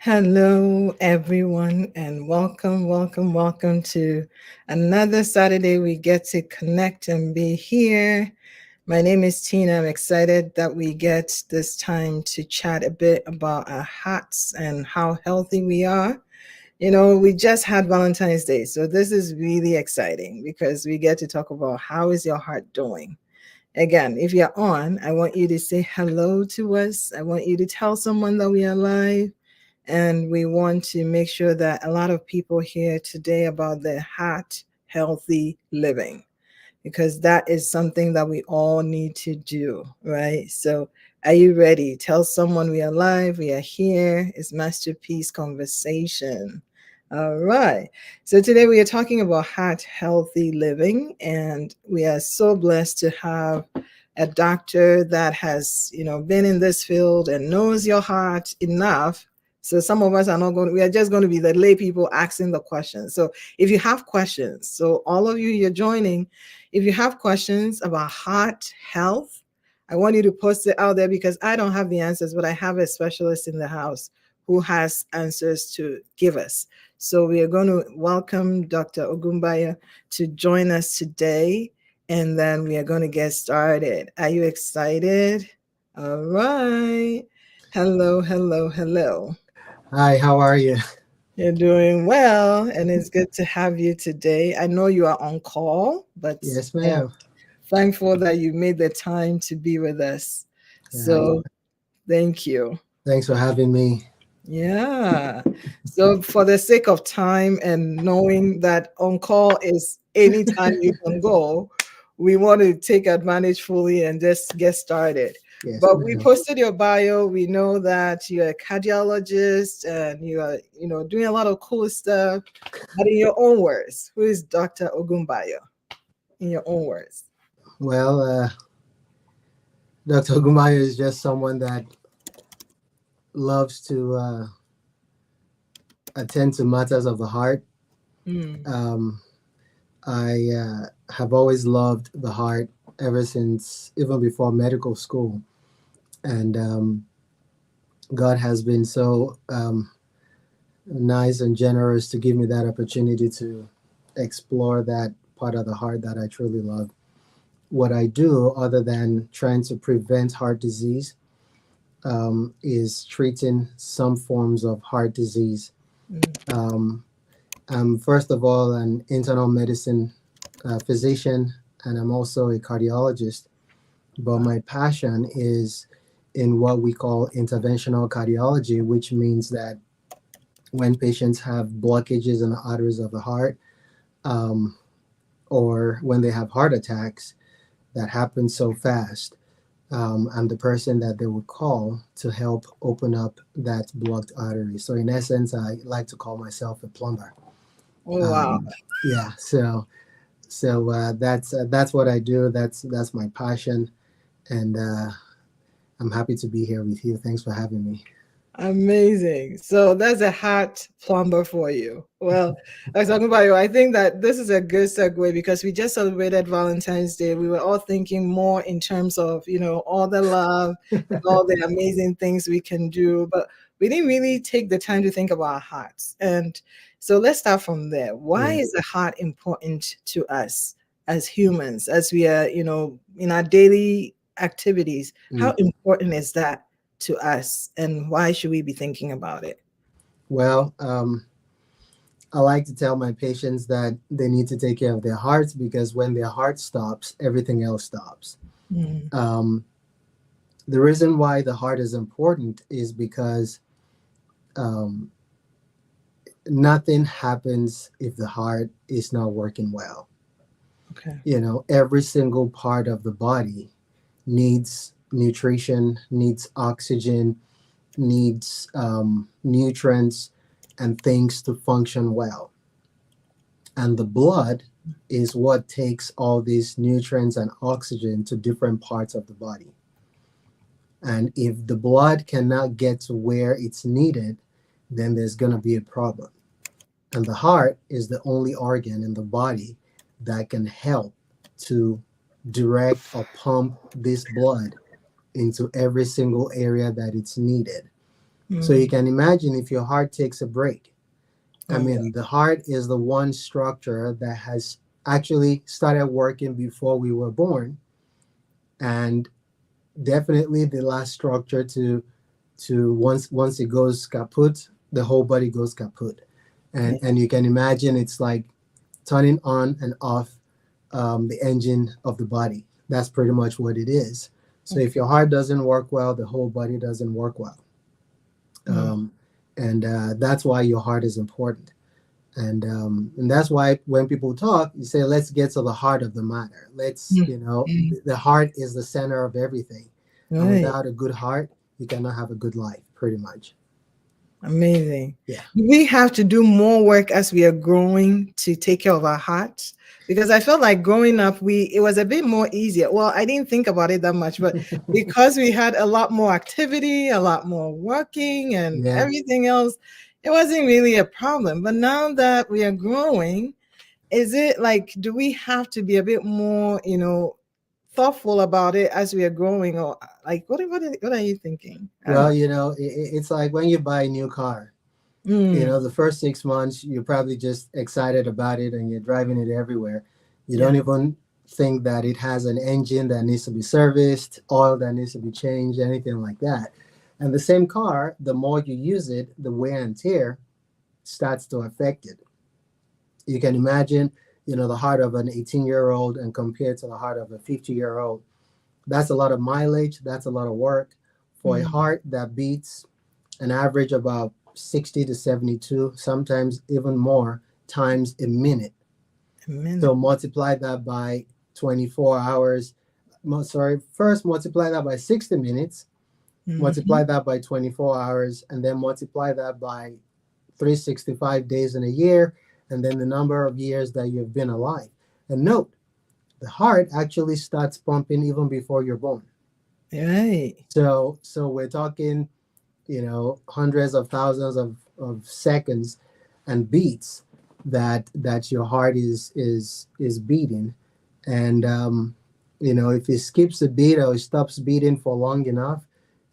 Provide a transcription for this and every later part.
Hello, everyone, and welcome to another Saturday. We get to connect and be here. My name is Tina. I'm excited that we get this time to chat a bit about our hearts and how healthy we are. We just had Valentine's Day, so this is really exciting because we get to talk about how is your heart doing. Again, if you're on, I want you to say hello to us. I want you to tell someone that we are live. And we want to make sure that a lot of people hear today about the heart healthy living, because that is something that we all need to do, right? So, are you ready? Tell someone we are live, we are here. It's Masterpiece Conversation. All right. So, today we are talking about heart healthy living, and we are so blessed to have a doctor that has, been in this field and knows your heart enough. So some of us are not going, we are just going to be the lay people asking the questions. So if you have questions, so all of you're joining, if you have questions about heart health, I want you to post it out there because I don't have the answers, but I have a specialist in the house who has answers to give us. So we are going to welcome Dr. Ogunbaya to join us today, and then we are going to get started. Are you excited? All right. Hello. Hi, how are you? You're doing well, and it's good to have you today. I know you are on call, but Yes, I am ma'am. thankful that you made the time to be with us. Yeah, So, thank you. thanks for having me. Yeah. So, for the sake of time and knowing that on call is anytime you can go, we want to take advantage fully and just get started. Yes, But we ma'am. posted your bio. We know that you're a cardiologist and you are, doing a lot of cool stuff. But in your own words, who is Dr. Ogunbayo? In your own words. Well, Dr. Gumaya is just someone that loves to attend to matters of the heart. Mm, Um, I have always loved the heart ever since, even before medical school. And God has been so nice and generous to give me that opportunity to explore that part of the heart that I truly love. What I do, other than trying to prevent heart disease, is treating some forms of heart disease. mm. Um, I'm first of all an internal medicine physician, and I'm also a cardiologist. But Wow. my passion is in what we call interventional cardiology, which means that when patients have blockages in the arteries of the heart, um, or when they have heart attacks that happen so fast, I'm the person that they would call to help open up that blocked artery. So in essence, I like to call myself a plumber. Oh, wow. Um, yeah, that's what I do. That's my passion, and I'm happy to be here with you. Thanks for having me. Amazing. So that's a heart plumber for you. Well, I was talking about you. I think that this is a good segue because we just celebrated Valentine's Day. We were all thinking more in terms of, all the love and all the amazing things we can do, but we didn't really take the time to think about our hearts. And so let's start from there. Why Yeah. is the heart important to us as humans, as we are, in our daily activities? How Mm. important is that to us, and why should we be thinking about it? Well, I like to tell my patients that they need to take care of their hearts because when their heart stops, everything else stops. Mm, Um, the reason why the heart is important is because um, nothing happens if the heart is not working well. okay. Every single part of the body needs nutrition, needs oxygen, needs nutrients and things to function well. And the blood is what takes all these nutrients and oxygen to different parts of the body. And if the blood cannot get to where it's needed, then there's going to be a problem. And the heart is the only organ in the body that can help to direct or pump this blood into every single area that it's needed. So you Mm. can imagine if your heart takes a break. I Oh, mean, the heart is the one structure that has actually started working before we were born, and definitely the last structure to once it goes kaput, the whole body goes kaput. yeah. And you can imagine it's like turning on and off the engine of the body. That's pretty much what it is. So if Okay. your heart doesn't work well, the whole body doesn't work well. Mm. Um, and That's why your heart is important. And that's why when people talk, you say, let's get to the heart of the matter. Let's, Mm. Mm. the heart is the center of everything. And Right. without a good heart, you cannot have a good life, pretty much. Amazing. Yeah. We have to do more work as we are growing to take care of our hearts, because I felt like growing up, we it was a bit more easier. Well, I didn't think about it that much, but because we had a lot more activity, a lot more working and Yeah. everything else, it wasn't really a problem. But now that we are growing, is it like, do we have to be a bit more, thoughtful about it as we are growing, or like what are you thinking? I don't Well, know. it's like when you buy a new car. Mm, The first 6 months, you're probably just excited about it and you're driving it everywhere. You yeah. don't even think that it has an engine that needs to be serviced, oil that needs to be changed, anything like that. And the same car, the more you use it, the wear and tear starts to affect it. You can imagine, the heart of an 18-year-old and compared to the heart of a 50-year-old. That's a lot of mileage. That's a lot of work for a Mm, heart that beats an average about 60 to 72, sometimes even more times a minute. a So minute. multiply that by 24 hours. Sorry, first multiply that by 60 minutes, multiply Mhm. that by 24 hours, and then multiply that by 365 days in a year, and then the number of years that you've been alive. And note, the heart actually starts pumping even before you're born. Right. So we're talking, hundreds of thousands of seconds and beats that your heart is beating. And if it skips a beat or it stops beating for long enough,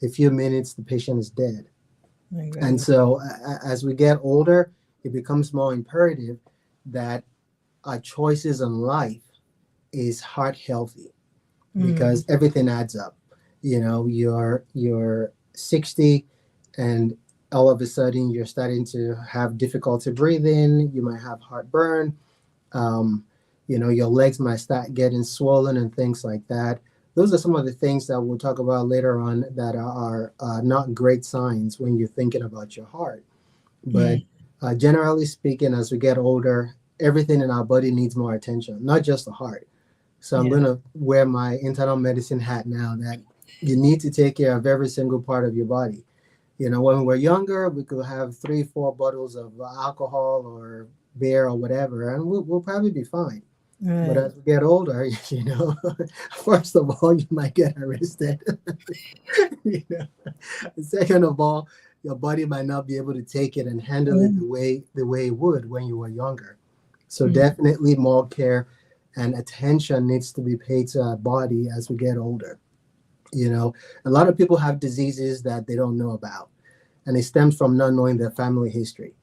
a few minutes, the patient is dead. My And goodness. so as we get older, it becomes more imperative that our choices in life is heart healthy, Mm, because everything adds up. You're 60 and all of a sudden you're starting to have difficulty breathing. You might have heartburn. Um, your legs might start getting swollen and things like that. Those are some of the things that we'll talk about later on that are not great signs when you're thinking about your heart. But mm, generally speaking, as we get older, everything in our body needs more attention, not just the heart. So I'm yeah. going to wear my internal medicine hat now, that you need to take care of every single part of your body. When we're younger, we could have 3, 4 bottles of alcohol or beer or whatever, and we'll probably be fine. But Right. as we get older, first of all, you might get arrested. you know? Second of all, your body might not be able to take it and handle it Mm, the way it would when you were younger. So mm, definitely more care and attention needs to be paid to our body as we get older. A lot of people have diseases that they don't know about, and it stems from not knowing their family history.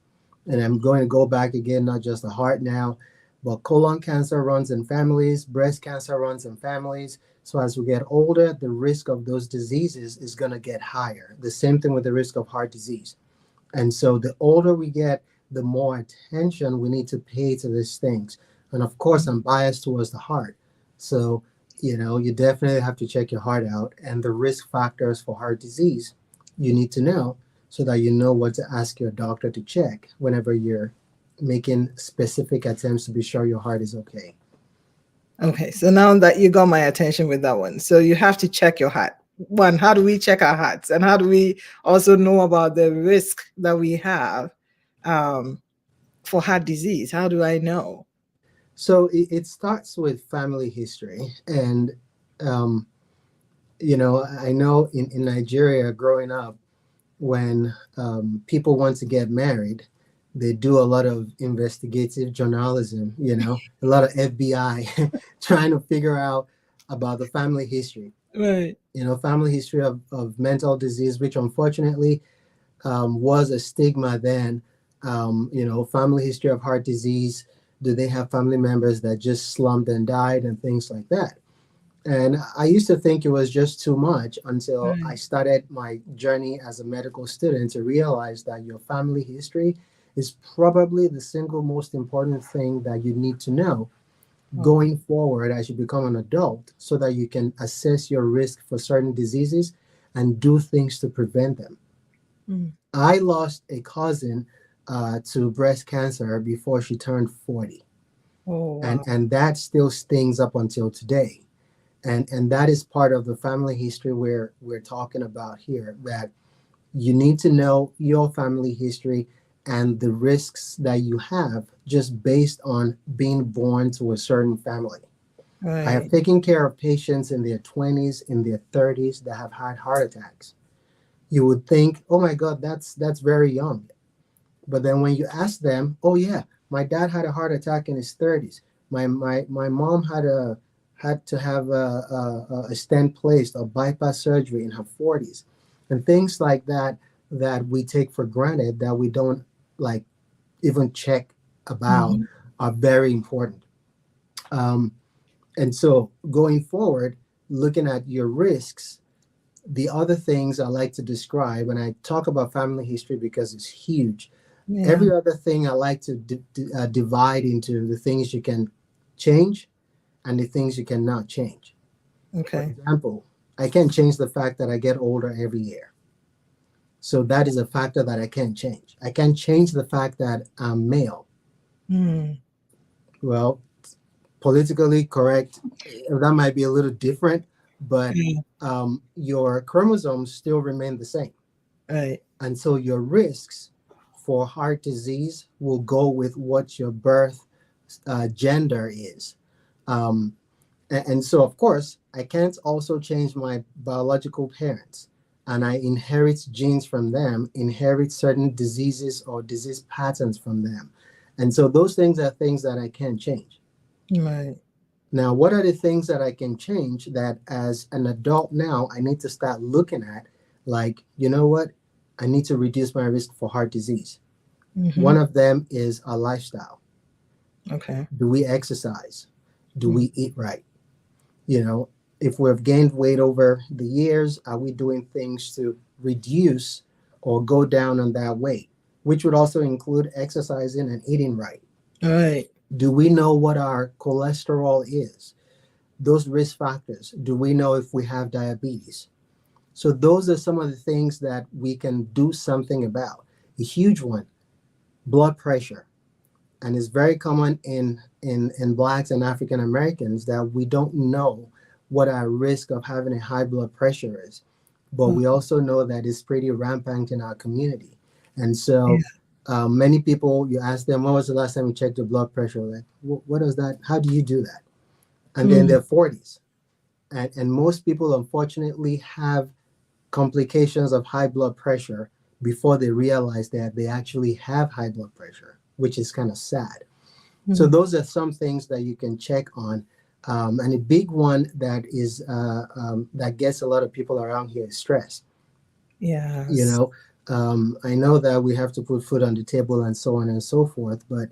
And I'm going to go back again, not just the heart now, but colon cancer runs in families, breast cancer runs in families. So as we get older, the risk of those diseases is going to get higher. The same thing with the risk of heart disease. And so the older we get, the more attention we need to pay to these things. And of course, I'm biased towards the heart. So, you definitely have to check your heart out, and the risk factors for heart disease you need to know, so that you know what to ask your doctor to check whenever you're making specific attempts to be sure your heart is okay. okay. So now that you got my attention with that one, so you have to check your heart. One, how do we check our hearts, and how do we also know about the risk that we have um, for heart disease? How do I know? So it starts with family history. And, um, I know in Nigeria growing up, when people want to get married, they do a lot of investigative journalism, a lot of FBI trying to figure out about the family history, Right. family history of mental disease, which unfortunately was a stigma then. Family history of heart disease. Do they have family members that just slumped and died and things like that? And I used to think it was just too much until I Right. started my journey as a medical student to realize that your family history is probably the single most important thing that you need to know Oh. going forward as you become an adult so that you can assess your risk for certain diseases and do things to prevent them. Mm. I lost a cousin to breast cancer before she turned 40, Oh, and, wow. and that still stings up until today. And that is part of the family history we're talking about here, that you need to know your family history and the risks that you have just based on being born to a certain family. I have Right. taken care of patients in their 20s, in their 30s that have had heart attacks. You would think, oh my God, that's very young. But then when you ask them, oh yeah, my dad had a heart attack in his 30s. My mom had to have a stent placed or bypass surgery in her 40s, and things like that that we take for granted that we don't like even check about Hmm. are very important. Um, and so going forward, looking at your risks, the other things I like to describe, and I talk about family history because it's huge. Yeah. Every other thing I like to divide into the things you can change and the things you cannot change. For Okay. example, I can't change the fact that I get older every year. So that is a factor that I can't change. I can't change the fact that I'm male. Mm. Well, politically correct, that might be a little different, but Yeah. your chromosomes still remain the same. Right. And so your risks for heart disease will go with what your birth gender is. Um, and so, of course, I can't also change my biological parents. And I inherit genes from them, inherit certain diseases or disease patterns from them. And so, those things are things that I can't change. Right. Now, what are the things that I can change that as an adult now I need to start looking at? Like, you know what? I need to reduce my risk for heart disease. Hmm. One of them is our lifestyle. Okay. Do we exercise? Do Mm. we eat right? You know, if we've gained weight over the years, are we doing things to reduce or go down on that weight? Which would also include exercising and eating right. All right. Do we know what our cholesterol is? Those risk factors. Do we know if we have diabetes? So, those are some of the things that we can do something about. A huge one, blood pressure. And it's very common in blacks and African Americans that we don't know what our risk of having a high blood pressure is, but Oh, we also know that it's pretty rampant in our community. And yeah. so many people, you ask them, when was the last time you checked your blood pressure? Like, what is that? How do you do that? And then Mm. they're 40s. And most people, unfortunately, have complications of high blood pressure before they realize that they actually have high blood pressure, which is kind of sad. So Mm. those are some things that you can check on. And a big one that is that gets a lot of people around here is stress. You Yes. know, I know that we have to put food on the table and so on and so forth, but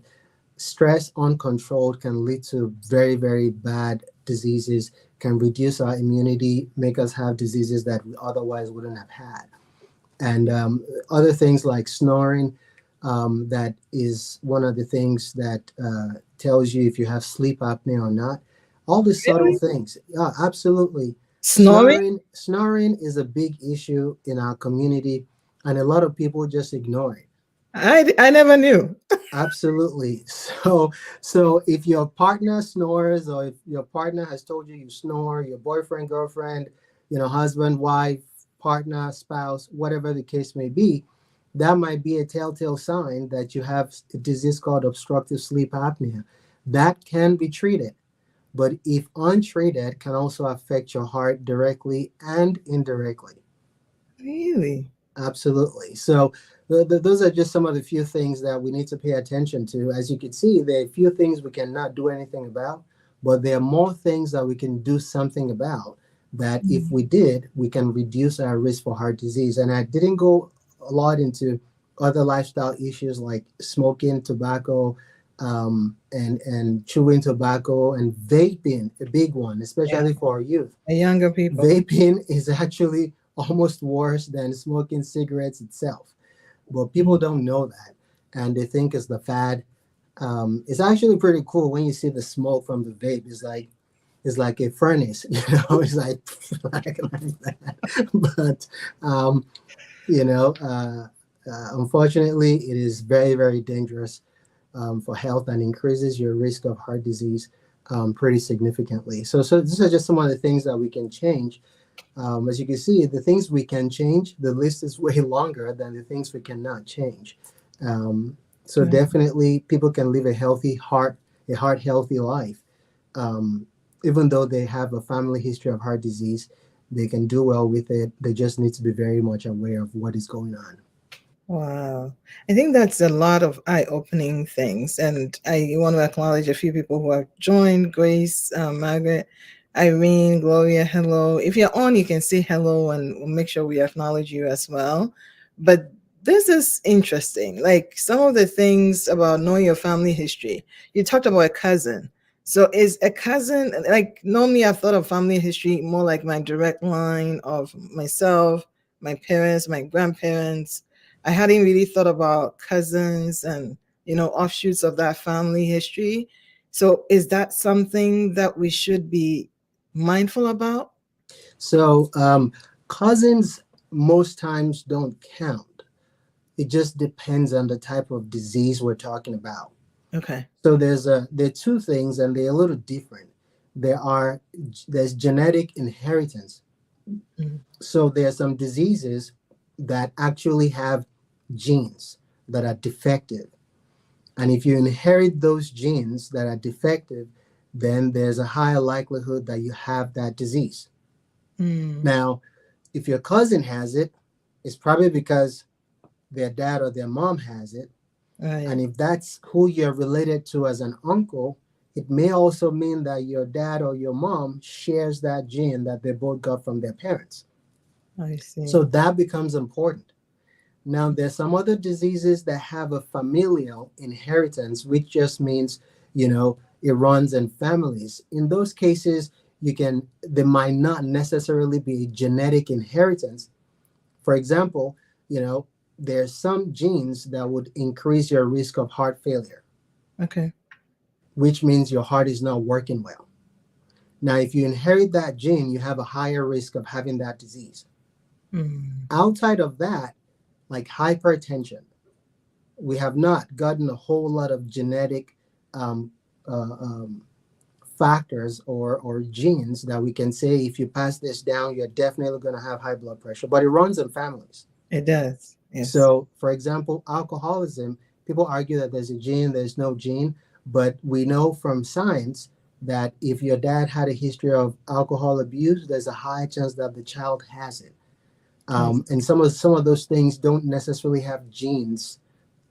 stress uncontrolled can lead to very, very bad diseases, can reduce our immunity, make us have diseases that we otherwise wouldn't have had. And other things like snoring, that is one of the things that tells you if you have sleep apnea or not. All the subtle Really? things. Yeah, absolutely. Snoring? Snoring is a big issue in our community, and a lot of people just ignore it. I never knew. Absolutely. So if your partner snores, or if your partner has told you you snore, your boyfriend, girlfriend, husband, wife, partner, spouse, whatever the case may be, that might be a telltale sign that you have a disease called obstructive sleep apnea. That can be treated, but if untreated, can also affect your heart directly and indirectly. Really? Absolutely. So those are just some of the few things that we need to pay attention to. As you can see, there are a few things we cannot do anything about, but there are more things that we can do something about. That if Mm. we did, we can reduce our risk for heart disease. And I didn't go a lot into other lifestyle issues like smoking, tobacco, and chewing tobacco and vaping, a big one, Yeah, especially for our youth. the younger people. Vaping is actually almost worse than smoking cigarettes itself, but people Mm. don't know that, and they think it's the fad. It's actually pretty cool when you see the smoke from the vape. It's like a furnace, you know. It's like that. But you know, unfortunately, it is very very dangerous for health and increases your risk of heart disease pretty significantly. So these are just some of the things that we can change. As you can see, the things we can change, the list is way longer than the things we cannot change. So Yeah. definitely, people can live a heart healthy life, um, even though they have a family history of heart disease. They can do well with it. They just need to be very much aware of what is going on. Wow. I think that's a lot of eye-opening things. And I want to acknowledge a few people who have joined: Grace, Margaret, Irene, Gloria, hello. If you're on, you can say hello and we'll make sure we acknowledge you as well. But this is interesting. Like some of the things about knowing your family history. You talked about a cousin. So is a cousin, like normally I've thought of family history more like my direct line of myself, my parents, my grandparents. I hadn't really thought about cousins and, offshoots of that family history. So is that something that we should be mindful about? So cousins most times don't count. It just depends on the type of disease we're talking about. Okay. So there are two things, and they're a little different. There's genetic inheritance. Mm. So there are some diseases that actually have genes that are defective, and if you inherit those genes that are defective, then there's a higher likelihood that you have that disease. Mm. Now, if your cousin has it, it's probably because their dad or their mom has it. Right. And if that's who you're related to as an uncle, it may also mean that your dad or your mom shares that gene that they both got from their parents. I So see. that becomes important. Now, there's some other diseases that have a familial inheritance, which just means, it runs in families. In those cases, there might not necessarily be a genetic inheritance. For example, you know, there's some genes that would increase your risk of heart failure, Okay. which means your heart is not working well. Now, if you inherit that gene, you have a higher risk of having that disease. Mm. Outside of that, like hypertension, we have not gotten a whole lot of genetic um, uh, um, factors or genes that we can say if you pass this down, you're definitely going to have high blood pressure, but it runs in families. It does. Yes. So, for example, alcoholism, people argue that there's a gene, there's no gene, but we know from science that if your dad had a history of alcohol abuse, there's a high chance that the child has it. Yes. And some of those things don't necessarily have genes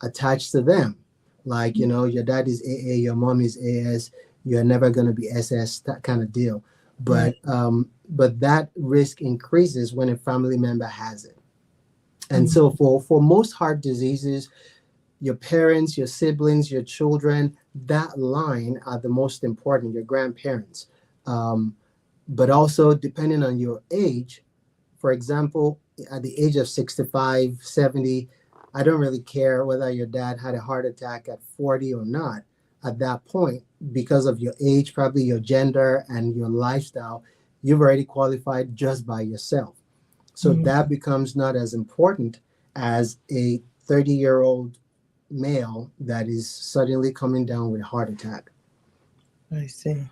attached to them. Like, your dad is AA, your mom is AS, you're never going to be SS, that kind of deal. Right. But that risk increases when a family member has it. And Mm. so for most heart diseases, your parents, your siblings, your children, that line are the most important, your grandparents. Um, but also, depending on your age, for example, at the age of 65, 70, I don't really care whether your dad had a heart attack at 40 or not. At that point, because of your age, probably your gender, and your lifestyle, you've already qualified just by yourself. So Mm. that becomes not as important as a 30-year-old male that is suddenly coming down with a heart attack. I see.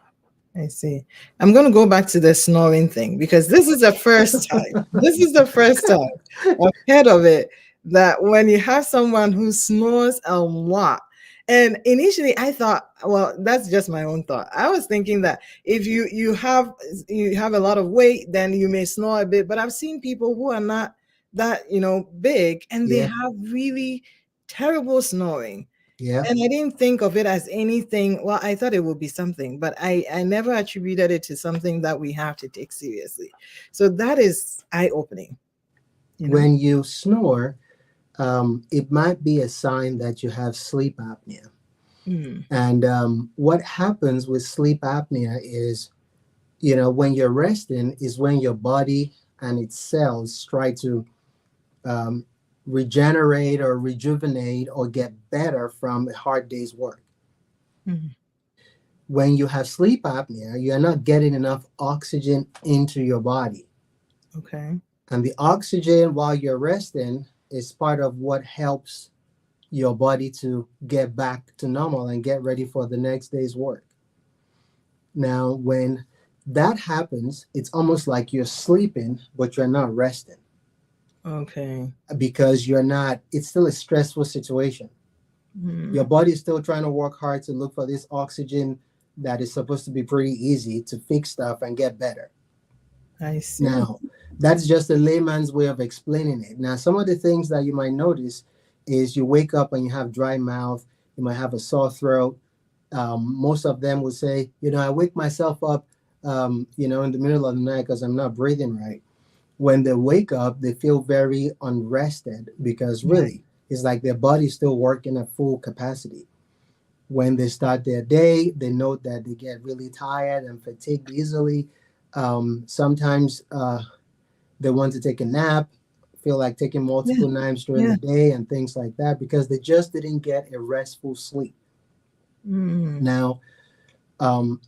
I see. I'm going to go back to the snoring thing because this is the first time. This is the first time I've heard of it, that when you have someone who snores a lot, And initially I thought, well, that's just my own thought. I was thinking that if you have a lot of weight, then you may snore a bit. But I've seen people who are not that, big, and they Yeah, have really terrible snoring. yeah. And I didn't think of it as anything. Well, I thought it would be something, but I never attributed it to something that we have to take seriously. So that is eye-opening, you know? When you snore, it might be a sign that you have sleep apnea. Mm, And what happens with sleep apnea is, when you're resting, is when your body and its cells try to um, regenerate or rejuvenate or get better from a hard day's work. mm, When you have sleep apnea, you're not getting enough oxygen into your body. okay. And the oxygen while you're resting is part of what helps your body to get back to normal and get ready for the next day's work. Now, when that happens, it's almost like you're sleeping, but you're not resting Okay. because it's still a stressful situation. Your Mm, body is still trying to work hard to look for this oxygen that is supposed to be pretty easy to fix stuff and get better. I see. Now, that's just a layman's way of explaining it. Now, some of the things that you might notice is you wake up and you have dry mouth, you might have a sore throat. Most of them will say, I wake myself up, in the middle of the night because I'm not breathing right. When they wake up, they feel very unrested because Right. really, it's like their body's still working at full capacity. When they start their day, they note that they get really tired and fatigued easily. Sometimes they want to take a nap, feel like taking Yeah. multiple naps during Yeah. the day and things like that because they just didn't get a restful sleep. Mm, Now,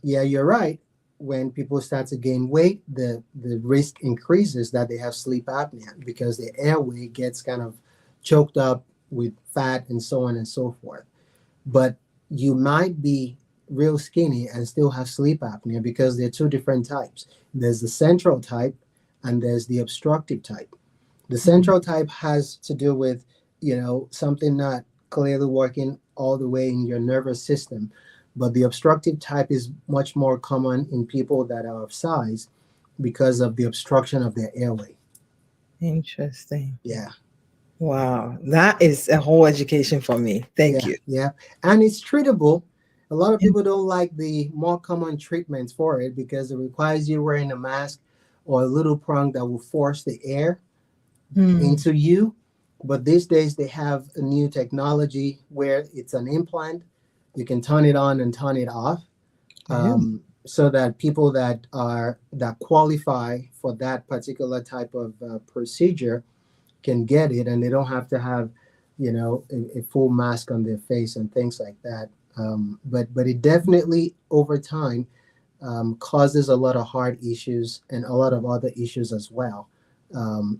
yeah, you're right. When people start to gain weight, the risk increases that they have sleep apnea because the airway gets kind of choked up with fat and so on and so forth. But you might be real skinny and still have sleep apnea because there are two different types. There's the central type and there's the obstructive type. The mm, central type has to do with, something not clearly working all the way in your nervous system. But the obstructive type is much more common in people that are of size because of the obstruction of their airway. interesting. Yeah. Wow. That is a whole education for me. Thank Yeah, you. yeah. And it's treatable. A lot of Yeah. people don't like the more common treatments for it because it requires you wearing a mask or a little prong that will force the air Mm, into you. But these days they have a new technology where it's an implant. You can turn it on and turn it off, yeah. so that people that qualify for that particular type of procedure can get it, and they don't have to have, a full mask on their face and things like that. But it definitely over time causes a lot of heart issues and a lot of other issues as well,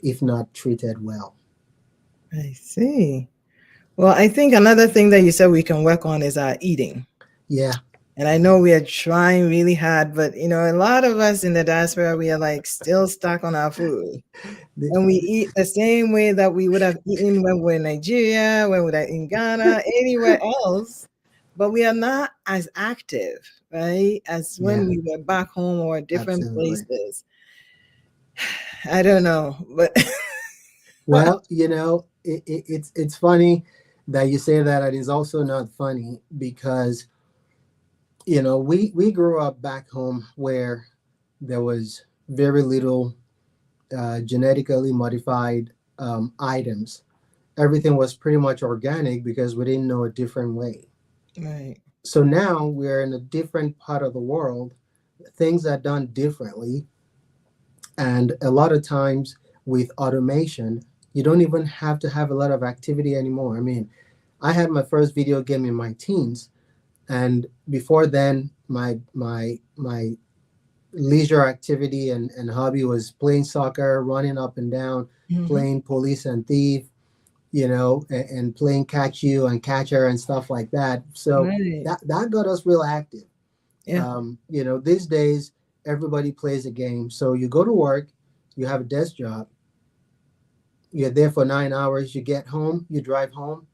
if not treated well. I see. Well, I think another thing that you said we can work on is our eating. Yeah. And I know we are trying really hard, but a lot of us in the diaspora, we are like still stuck on our food. The- And we eat the same way that we would have eaten when we're in Nigeria, when we're in Ghana, anywhere else. But we are not as active, right? As yeah, when we were back home or different absolutely. places. I don't know, but Well, it's funny that you say that, and it's also not funny because we grew up back home where there was very little genetically modified items. Everything was pretty much organic because we didn't know a different way. right. So now we're in a different part of the world. Things are done differently, and a lot of times with automation, you don't even have to have a lot of activity anymore. I mean, I had my first video game in my teens, and before then, my leisure activity and hobby was playing soccer, running up and down, Hmm. playing police and thief, and playing catch you and catcher and stuff like that. So Right. that got us real active. Yeah. These days everybody plays a game. So you go to work, you have a desk job, you're there for 9 hours, you get home, you drive home,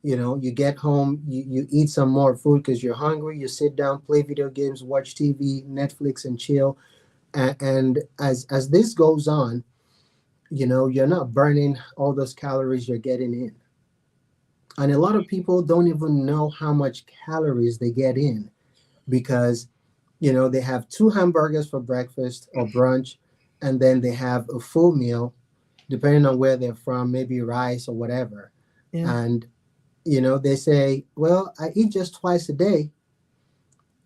You get home, you eat some more food because you're hungry. You sit down, play video games, watch TV, Netflix, and chill. And as this goes on, you're not burning all those calories you're getting in. And a lot of people don't even know how much calories they get in because they have two hamburgers for breakfast or brunch, and then they have a full meal, depending on where they're from, maybe rice or whatever. Yeah. And they say, well, I eat just twice a day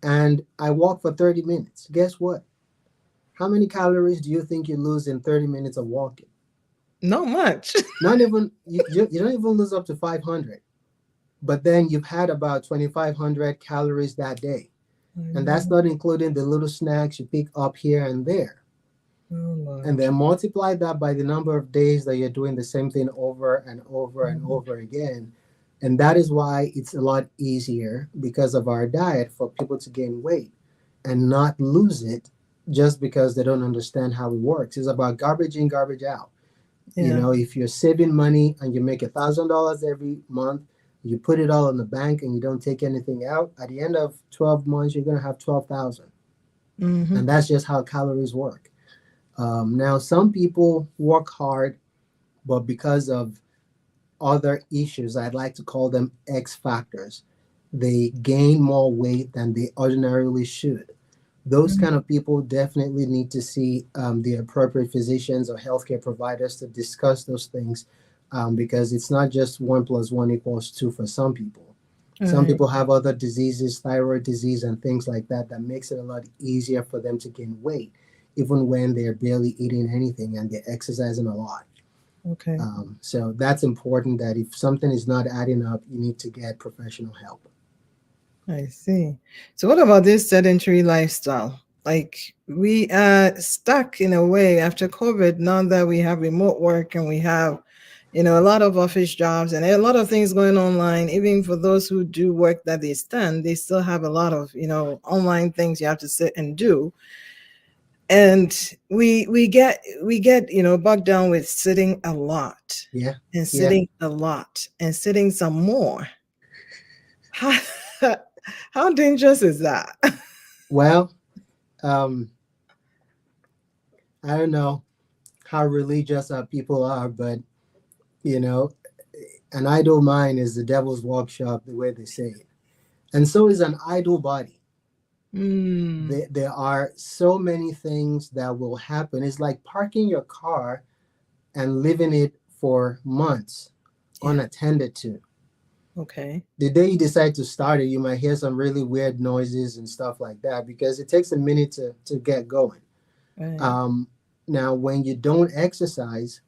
and I walk for 30 minutes. Guess what? How many calories do you think you lose in 30 minutes of walking? Not much. Not even, you don't even lose up to 500. But then you've had about 2,500 calories that day. I And that's know. not including the little snacks you pick up here and there. Oh And Lord. then multiply that by the number of days that you're doing the same thing over and over and Mhm. over again. And that is why it's a lot easier because of our diet for people to gain weight and not lose it just because they don't understand how it works. It's about garbage in, garbage out. Yeah. If you're saving money and you make $1,000 every month, you put it all in the bank and you don't take anything out, at the end of 12 months, you're going to have 12,000. Hmm. And that's just how calories work. Now, some people work hard, but because of other issues, I'd like to call them X factors, they gain more weight than they ordinarily should. Those kind of people definitely need to see the appropriate physicians or healthcare providers to discuss those things because it's not just one plus one equals two for some people. Some Right. people have other diseases, thyroid disease, and things like that, that makes it a lot easier for them to gain weight, even when they're barely eating anything and they're exercising a lot. Okay. So that's important that if something is not adding up, you need to get professional help. I see. So what about this sedentary lifestyle? Like we are stuck in a way after COVID, now that we have remote work and we have, a lot of office jobs and a lot of things going online. Even for those who do work that they stand, they still have a lot of, online things you have to sit and do. And we get, bogged down with sitting a lot Yeah, and yeah. sitting a lot and sitting some more. How, how dangerous is that? Well, um, I don't know how religious our people are, but you know, an idle mind is the devil's workshop, the way they say it. And so is an idle body. Mm, There are so many things that will happen. It's like parking your car and leaving it for months yeah. unattended to. Okay. The day you decide to start it, you might hear some really weird noises and stuff like that because it takes a minute to get going. Right. Um, Now, when you don't exercise,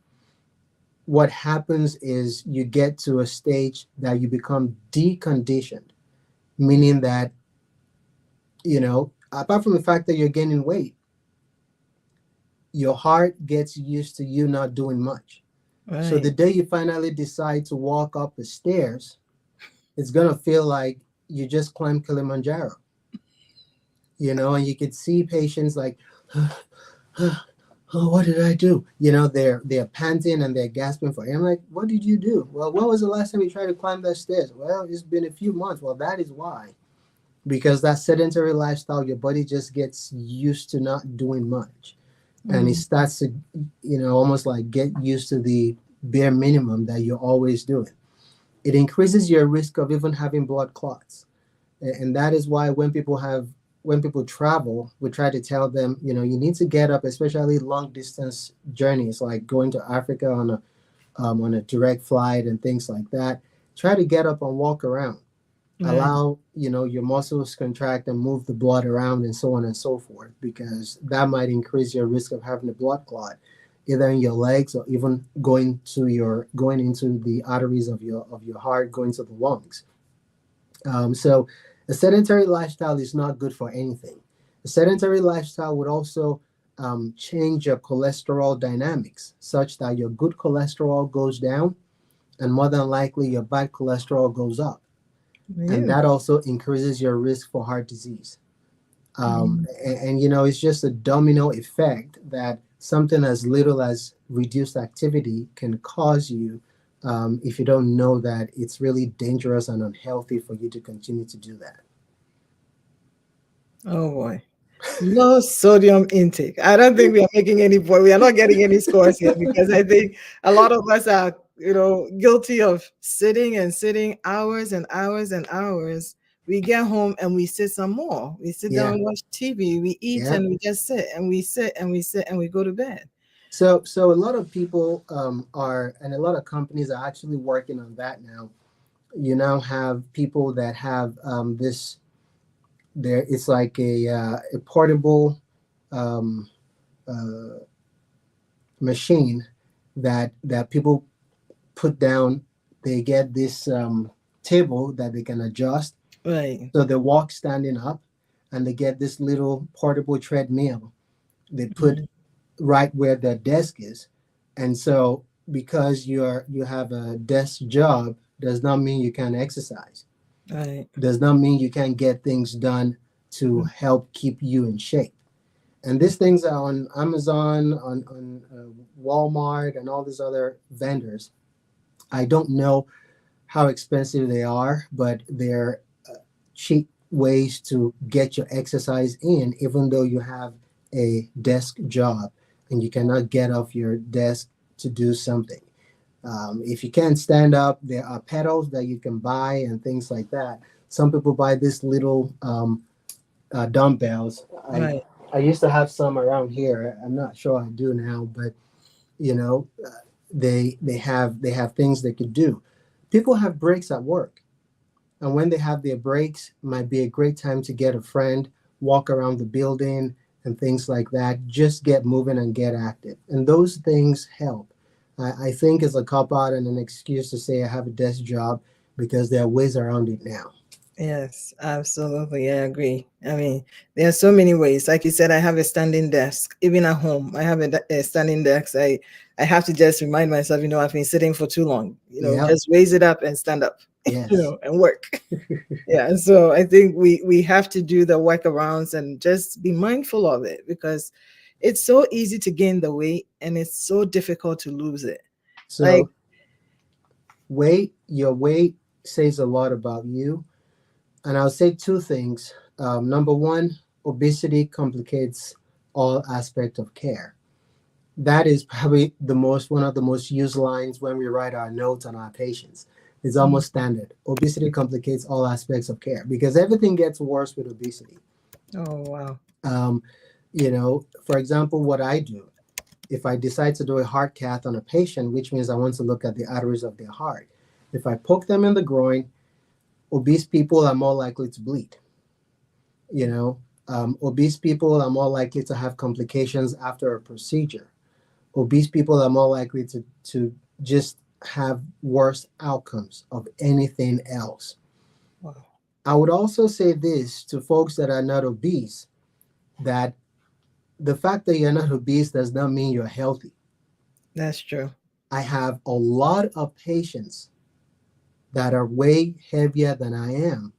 what happens is you get to a stage that you become deconditioned, meaning that, apart from the fact that you're gaining weight, your heart gets used to you not doing much. So the Right. day you finally decide to walk up the stairs, it's going to feel like you just climbed Kilimanjaro, and you could see patients like, oh, what did I do? They're panting and they're gasping for air. I'm like, what did you do? Well, when was the last time you tried to climb that stairs? Well, it's been a few months. Well, that is why. Because that sedentary lifestyle, your body just gets used to not doing much. And it Mm, starts to, almost like get used to the bare minimum that you're always doing. It increases your risk of even having blood clots. And that is why when people travel, we try to tell them, you need to get up, especially long distance journeys like going to Africa on a direct flight and things like that. Try to get up and walk around. right. Allow your muscles contract and move the blood around and so on and so forth, because that might increase your risk of having a blood clot either in your legs or even going into the arteries of your heart, going to the lungs. So a sedentary lifestyle is not good for anything. A sedentary lifestyle would also change your cholesterol dynamics such that your good cholesterol goes down and more than likely your bad cholesterol goes up. And Really? that also increases your risk for heart disease. Mm, And it's just a domino effect that something as little as reduced activity can cause you if you don't know that it's really dangerous and unhealthy for you to continue to do that. Oh boy. Low sodium intake. I don't think we are making any point. We are not getting any scores here because I think a lot of us are, guilty of sitting and sitting hours and hours and hours. We get home and we sit some more. We sit down Yeah, and watch TV. We eat yeah. and we just sit and we sit and we sit and we go to bed. So a lot of people are, and a lot of companies are actually working on that now. You now have people that have this. There, it's like a portable um, uh, machine that people put down. They get this table that they can adjust, Right. so they walk standing up, and they get this little portable treadmill they put Mhm. right where their desk is. And so because you have a desk job does not mean you can't exercise. Right. Does not mean you can't get things done to help keep you in shape. And these things are on Amazon, on Walmart, and all these other vendors. I don't know how expensive they are, but they're cheap ways to get your exercise in, even though you have a desk job and you cannot get off your desk to do something. If you can't stand up, there are pedals that you can buy and things like that. Some people buy this little dumbbells. Right. I used to have some around here. I'm not sure I do now, but you know, they have things they could do. People have breaks at work, and when they have their breaks, might be a great time to get a friend, walk around the building, and things like that. Just get moving and get active, and those things help. I think it's a cop out and an excuse to say I have a desk job because there are ways around it now. Yes, absolutely. I agree. I mean, there are so many ways. Like you said, I have a standing desk. Even at home, I have a standing desk. I have to just remind myself, I've been sitting for too long. Yep. Just raise it up and stand up, Yes. and work. Yeah. And so I think we have to do the workarounds and just be mindful of it because it's so easy to gain the weight and it's so difficult to lose it. Like, So your weight says a lot about you. And I'll say two things. Number one, obesity complicates all aspect of care. That is probably one of the most used lines when we write our notes on our patients. It's mm, almost standard. Obesity complicates all aspects of care because everything gets worse with obesity. oh wow. Um, for example, what I do, if I decide to do a heart cath on a patient, which means I want to look at the arteries of their heart, if I poke them in the groin, obese people are more likely to bleed. Obese people are more likely to have complications after a procedure. Obese people are more likely to just have worse outcomes of anything else. Wow. I would also say this to folks that are not obese, that the fact that you're not obese does not mean you're healthy. That's true. I have a lot of patients that are way heavier than I am,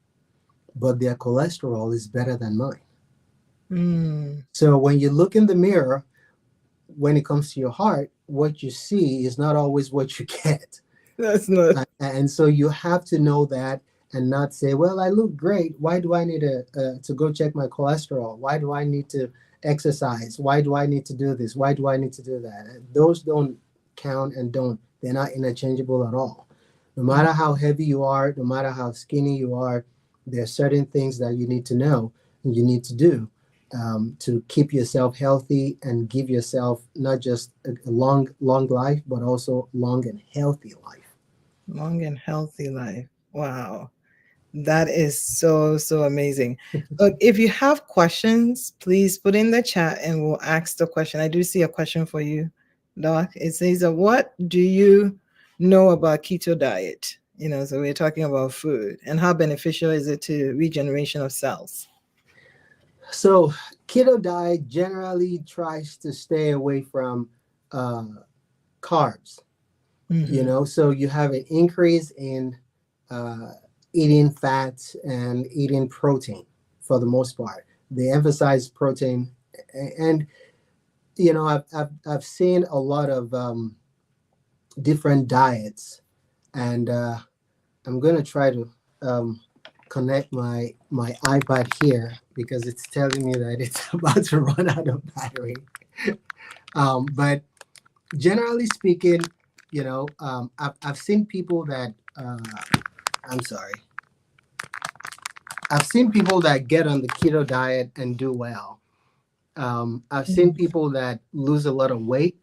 but their cholesterol is better than mine. Mm, So when you look in the mirror, when it comes to your heart, what you see is not always what you get. that's not. And so you have to know that and not say, well, I look great. Why do I need to go check my cholesterol? Why do I need to exercise? Why do I need to do this? Why do I need to do that? Those don't count and they're not interchangeable at all. No Mm, matter how heavy you are, no matter how skinny you are, there are certain things that you need to know and you need to do to keep yourself healthy and give yourself not just a long life, but also long and healthy life. long and healthy life. Wow. That is so, so amazing. Look, if you have questions, please put in the chat and we'll ask the question. I do see a question for you, Doc. It says, what do you know about keto diet? So we're talking about food and how beneficial is it to regeneration of cells? So, keto diet generally tries to stay away from uh, carbs. Hmm. So you have an increase in uh, eating fats and eating protein for the most part. They emphasize protein, and I've seen a lot of different diets and I'm gonna try to um, connect my iPad here because it's telling me that it's about to run out of battery. But generally speaking, I've seen people that I'm sorry, I've seen people that get on the keto diet and do well. I've seen Mm, people that lose a lot of weight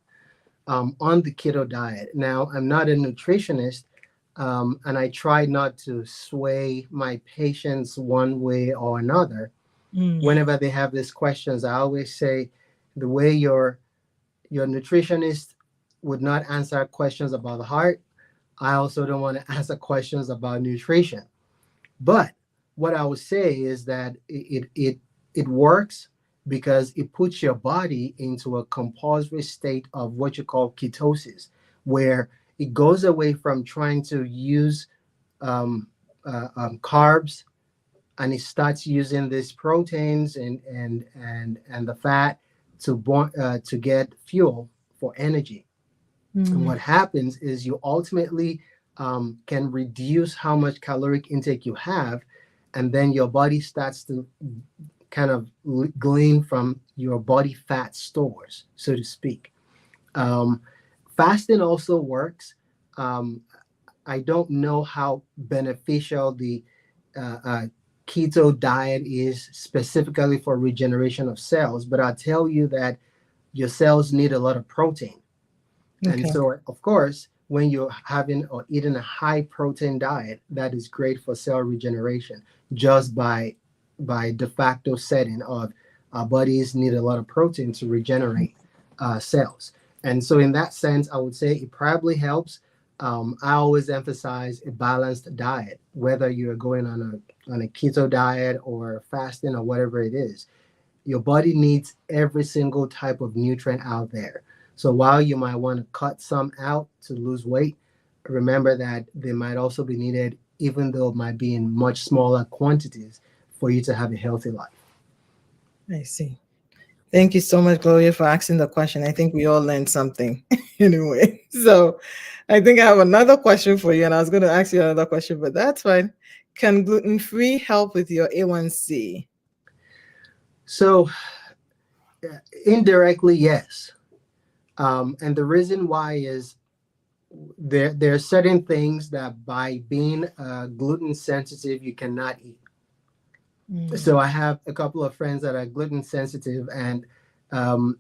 on the keto diet. Now, I'm not a nutritionist, and I try not to sway my patients one way or another. mm, Whenever they have these questions, I always say the way your nutritionist would not answer questions about the heart, I also don't want to answer questions about nutrition. But what I would say is that it works because it puts your body into a compulsory state of what you call ketosis, where it goes away from trying to use um, carbs, and it starts using these proteins and the fat to get fuel for energy. And mm, what happens is you ultimately can reduce how much caloric intake you have, and then your body starts to kind of glean from your body fat stores, so to speak. Um, Fasting also works. Um, I don't know how beneficial the uh, uh, keto diet is specifically for regeneration of cells, but I'll tell you that your cells need a lot of protein. And okay. so, of course, when you're having or eating a high protein diet, that is great for cell regeneration just by de facto setting of our bodies need a lot of protein to regenerate cells. And so, in that sense, I would say it probably helps. I always emphasize a balanced diet, whether you're going on a keto diet or fasting or whatever it is. Your body needs every single type of nutrient out there. So while you might want to cut some out to lose weight, remember that they might also be needed, even though it might be in much smaller quantities for you to have a healthy life. I see. Thank you so much, Gloria, for asking the question. I think we all learned something anyway. So I think I have another question for you, and I was going to ask you another question, but that's fine. Can gluten free help with your A1C? So indirectly, yes. And the reason why is there are certain things that by being gluten sensitive, you cannot eat. Mm, So I have a couple of friends that are gluten sensitive, and um,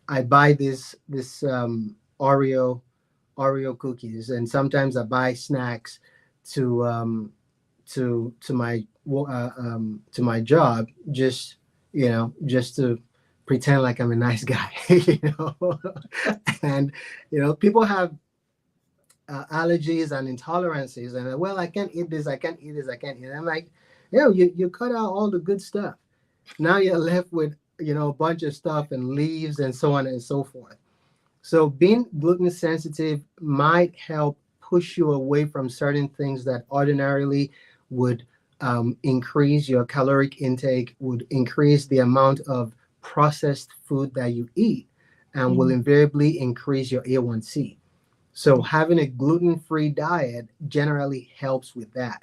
I buy this Oreo cookies, and sometimes I buy snacks to to my job, just just to pretend like I'm a nice guy, and people have allergies and intolerances, and well, I can't eat this, I can't eat this, I can't eat. I'm like, you cut out all the good stuff. Now you're left with a bunch of stuff and leaves and so on and so forth. So being gluten sensitive might help push you away from certain things that ordinarily would increase your caloric intake, would increase the amount of processed food that you eat, and will mm, invariably increase your A1C. So having a gluten-free diet generally helps with that.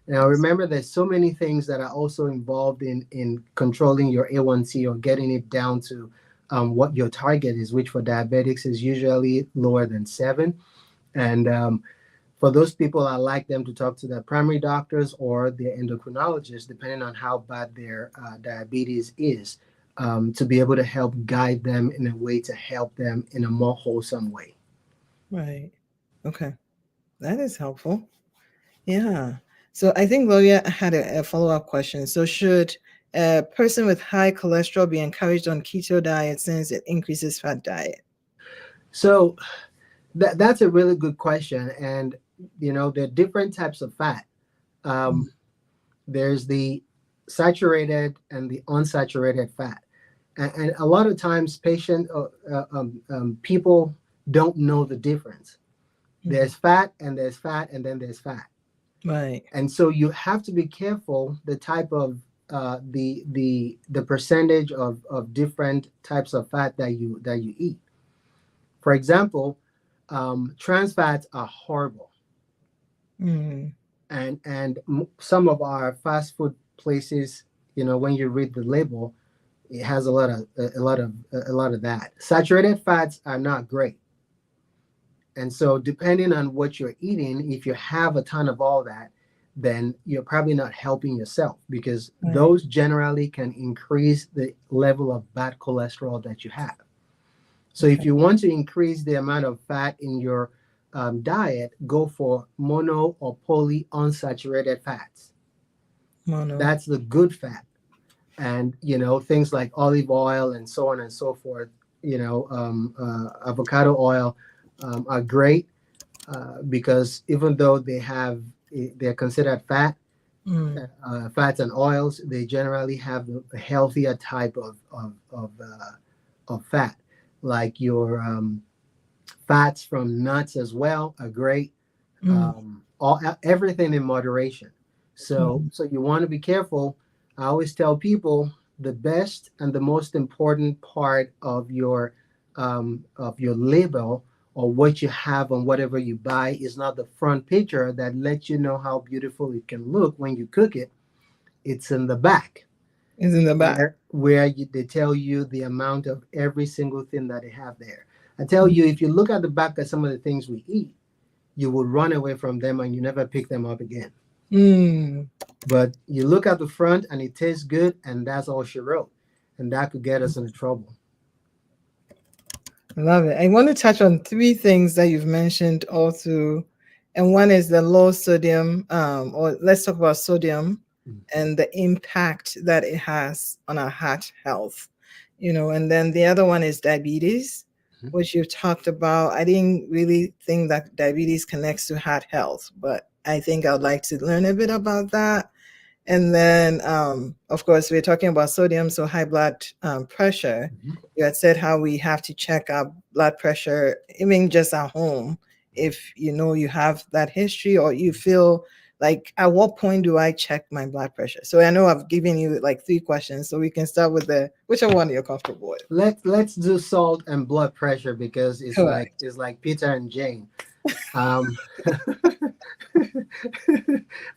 Now remember, there's so many things that are also involved in controlling your A1C or getting it down to what your target is, which for diabetics is usually lower than 7. And for those people, I like them to talk to their primary doctors or their endocrinologist, depending on how bad their diabetes is, to be able to help guide them in a way to help them in a more wholesome way. right. Okay. That is helpful. Yeah. So I think Gloria had a follow-up question. So should a person with high cholesterol be encouraged on keto diet since it increases fat diet? So that's a really good question. And, there are different types of fat. Mm, Um, there's the saturated and the unsaturated fat. And a lot of times, people don't know the difference. mm, There's fat and there's fat and then there's fat. right. And so you have to be careful the type of the percentage of different types of fat that you eat. For example, trans fats are horrible. Mm. And some of our fast food places, when you read the label, it has a lot of that. Saturated fats are not great. And so, depending on what you're eating, if you have a ton of all that, then you're probably not helping yourself, because Right. those generally can increase the level of bad cholesterol that you have. So, if Okay. you want to increase the amount of fat in your diet, go for mono or poly unsaturated fats. Mono. That's the good fat. And, things like olive oil and so on and so forth, avocado oil are great, because even though they're considered Mm. fats and oils, they generally have a healthier type of fat, like your fats from nuts as well are great. Mm. Everything in moderation. So Mm. so you want to be careful. I always tell people the best and the most important part of your label, or what you have on whatever you buy, is not the front picture that lets you know how beautiful it can look when you cook it. It's in the back, Is in the back. where they tell you the amount of every single thing that they have there. I tell Mm. you, if you look at the back of some of the things we eat, you will run away from them and you never pick them up again. Mm. But you look at the front and it tastes good, and that's all she wrote. And that could get us into trouble. I love it. I want to touch on three things that you've mentioned all through. And one is the low sodium, or let's talk about sodium and the impact that it has on our heart health. And then the other one is diabetes, Mhm. which you've talked about. I didn't really think that diabetes connects to heart health, but I think I'd like to learn a bit about that. And then, of course, we're talking about sodium, so high blood pressure. Mhm. You had said how we have to check our blood pressure, even just at home, if you have that history or you feel like, at what point do I check my blood pressure? So I know I've given you like three questions, so we can start with the whichever one you're comfortable with. Let's do salt and blood pressure, because it's like Correct. it's like Peter and Jane. Um,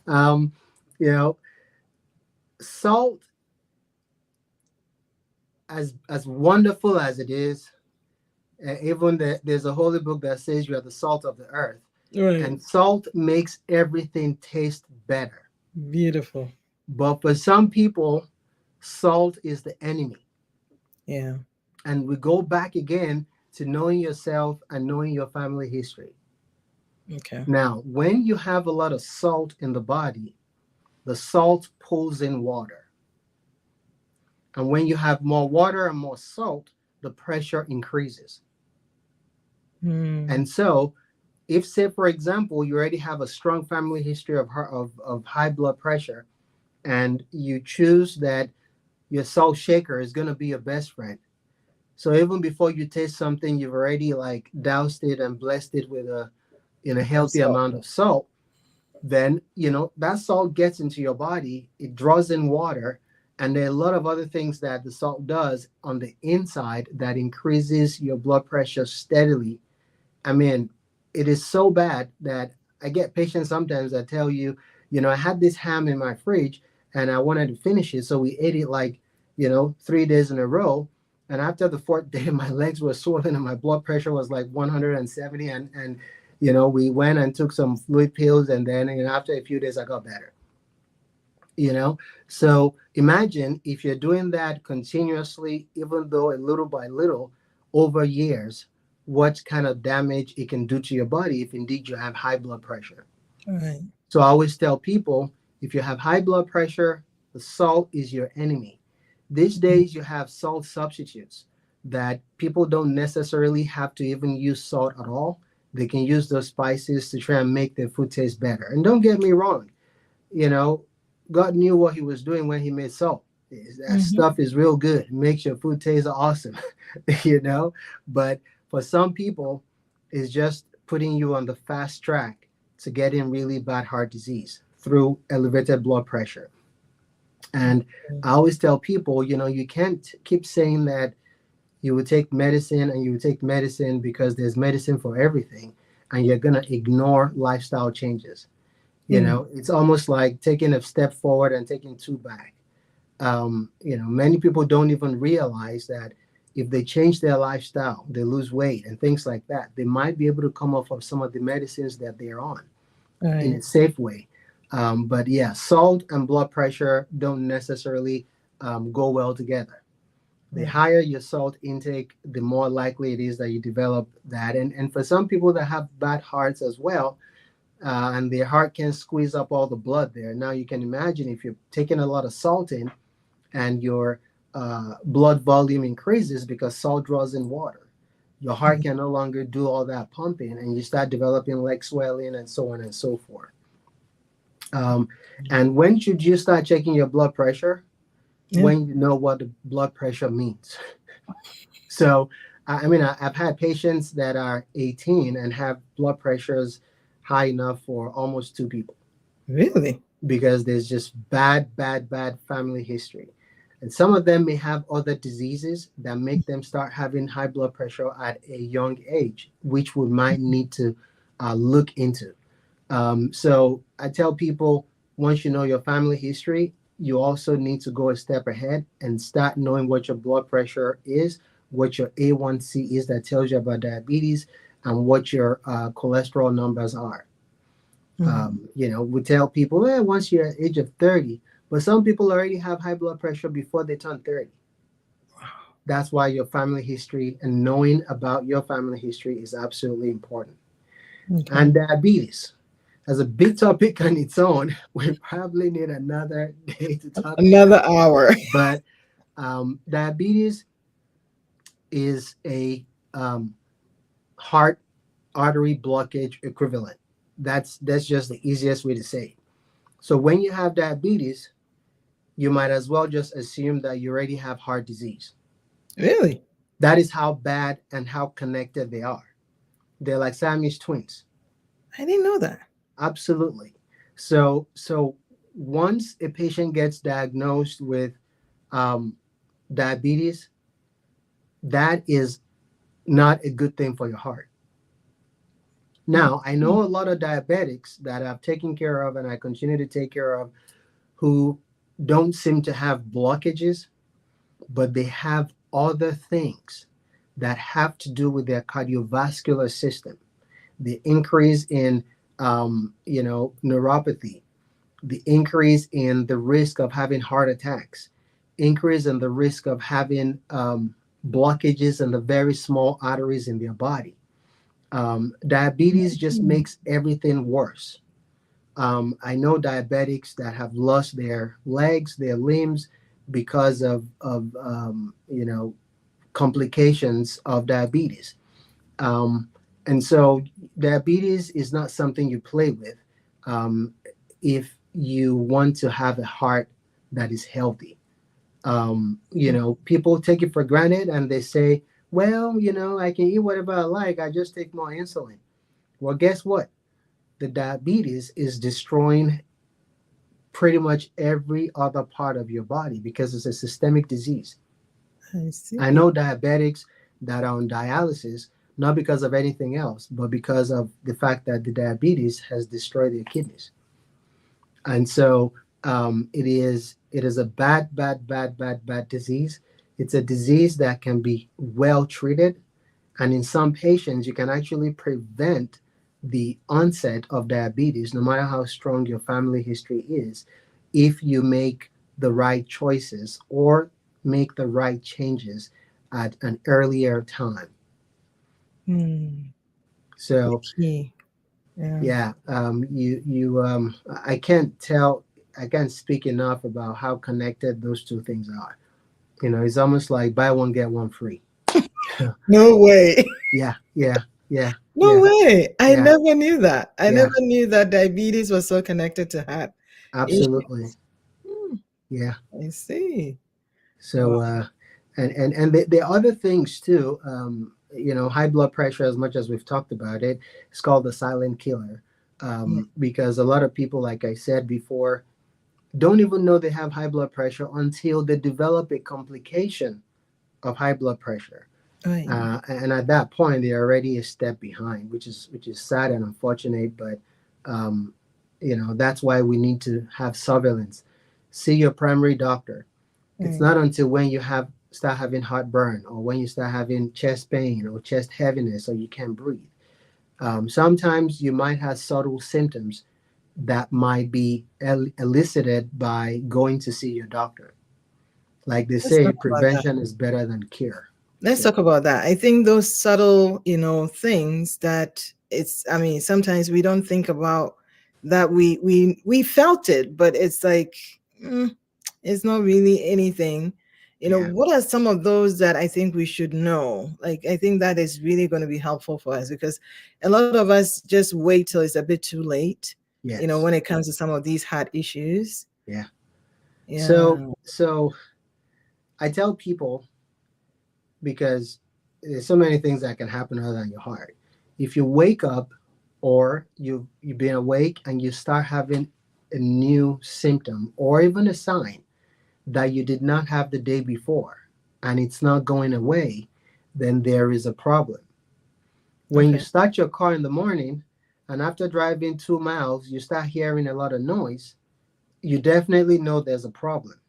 um, you know, Salt, as wonderful as it is, even there's a holy book that says you are the salt of the earth, Right. and salt makes everything taste better. Beautiful. But for some people, salt is the enemy. Yeah. And we go back again to knowing yourself and knowing your family history. Okay. Now, when you have a lot of salt in the body, the salt pulls in water. And when you have more water and more salt, the pressure increases. Hmm. And so, if, say, for example, you already have a strong family history of high blood pressure, and you choose that your salt shaker is going to be your best friend. So even before you taste something, you've already like doused it and blessed it with a healthy So, amount of salt. Then that salt gets into your body, it draws in water, and there are a lot of other things that the salt does on the inside that increases your blood pressure steadily. I mean, it is so bad that I get patients sometimes that tell you, I had this ham in my fridge and I wanted to finish it. So we ate it like, 3 days in a row. And after the fourth day, my legs were swollen and my blood pressure was like 170. And we went and took some fluid pills. And then, after a few days, I got better. you know so imagine if you're doing that continuously, even though a little by little, over years, what kind of damage it can do to your body if indeed you have high blood pressure. right. So I always tell people, if you have high blood pressure, the salt is your enemy. These days you have salt substitutes that people don't necessarily have to even use salt at all. They can use those spices to try and make their food taste better. And don't get me wrong, you know, God knew what He was doing when He made salt. That Hmm. stuff is real good. It makes your food taste awesome, you know. But for some people, it's just putting you on the fast track to getting really bad heart disease through elevated blood pressure. And I always tell people, you can't keep saying that you would take medicine and you would take medicine because there's medicine for everything, and you're going to ignore lifestyle changes. Mm. It's almost like taking a step forward and taking two back. Many people don't even realize that if they change their lifestyle, they lose weight and things like that, they might be able to come off of some of the medicines that they're on in a Right. safe way. But yeah, salt and blood pressure don't necessarily go well together. The Right. higher your salt intake, the more likely it is that you develop that. And for some people that have bad hearts as well, and their heart can squeeze up all the blood there. Now you can imagine if you're taking a lot of salt in and your blood volume increases because salt draws in water. Your heart Mm. can no longer do all that pumping, and you start developing leg swelling and so on and so forth. Um, and when should you start checking your blood pressure? Yeah. When you know what the blood pressure means. So, I mean, I've had patients that are 18 and have blood pressures high enough for almost two people Really? because there's just bad, bad, bad family history. And some of them may have other diseases that make them start having high blood pressure at a young age, which we might need to look into. So I tell people once you know your family history, you also need to go a step ahead and start knowing what your blood pressure is, what your A1C is that tells you about diabetes, and what your cholesterol numbers are. Mm. We tell people, once you're at the age of 30, but some people already have high blood pressure before they turn 30. That's why your family history and knowing about your family history is absolutely important. Okay. And diabetes as a big topic on its own. We probably need another day to talk Another about. hour. But diabetes is a um, heart artery blockage equivalent. That's just the easiest way to say it. So when you have diabetes, you might as well just assume that you already have heart disease. Really? That is how bad and how connected they are. They're like Siamese twins. I didn't know that. Absolutely. So once a patient gets diagnosed with um, diabetes, that is not a good thing for your heart. Now, I Mm. know a lot of diabetics that I've taken care of and I continue to take care of who don't seem to have blockages, but they have other things that have to do with their cardiovascular system. The increase in, neuropathy, the increase in the risk of having heart attacks, increase in the risk of having blockages in the very small arteries in their body. Diabetes just Mm. makes everything worse. I know diabetics that have lost their legs, their limbs because of complications of diabetes. Um, and so diabetes is not something you play with um, if you want to have a heart that is healthy. People take it for granted and they say, well, I can eat whatever I like. I just take more insulin. Well, guess what? The diabetes is destroying pretty much every other part of your body because it's a systemic disease. I I see. know diabetics that are on dialysis, not because of anything else, but because of the fact that the diabetes has destroyed their kidneys. And so it is a bad, bad, bad, bad, bad disease. It's a disease that can be well treated, and in some patients, you can actually prevent the onset of diabetes, no matter how strong your family history is, if you make the right choices or make the right changes at an earlier time. Mm. The So, key. Yeah. yeah, I can't tell, I can't speak enough about how connected those two things are. It's almost like buy one get one free. No way. Yeah, yeah, yeah, No yeah, way. I yeah, never knew that. I yeah, never knew that diabetes was so connected to heart absolutely. issues. Hmm. Yeah. I see. Wow. So, and the other things too, high blood pressure, as much as we've talked about it, it's called the silent killer. Yeah. Because a lot of people, like I said before, don't even know they have high blood pressure until they develop a complication of high blood pressure. Right. And at that point, they're already a step behind, which is sad and unfortunate. But That's why we need to have surveillance. See your primary doctor. It's Right. not until when you have start having heartburn, or when you start having chest pain or chest heaviness, or you can't breathe. Sometimes you might have subtle symptoms that might be elicited by going to see your doctor. Like they Let's say, talk about that. prevention is better than cure. Let's So talk about that. I think those subtle, things that I mean, sometimes we don't think about that we felt it, but it's like mm, it's not really anything. yeah, What are some of those that I think we should know? Like, I think that is really going to be helpful for us because a lot of us just wait till it's a bit too late, yes, when it comes to some of these heart issues. yeah. So Yeah. so I tell people, because there's so many things that can happen other than your heart. If you wake up, or you've been awake and you start having a new symptom or even a sign that you did not have the day before, and it's not going away, then there is a problem. When you Okay. start your car in the morning and after driving 2 miles you start hearing a lot of noise, you definitely know there's a problem.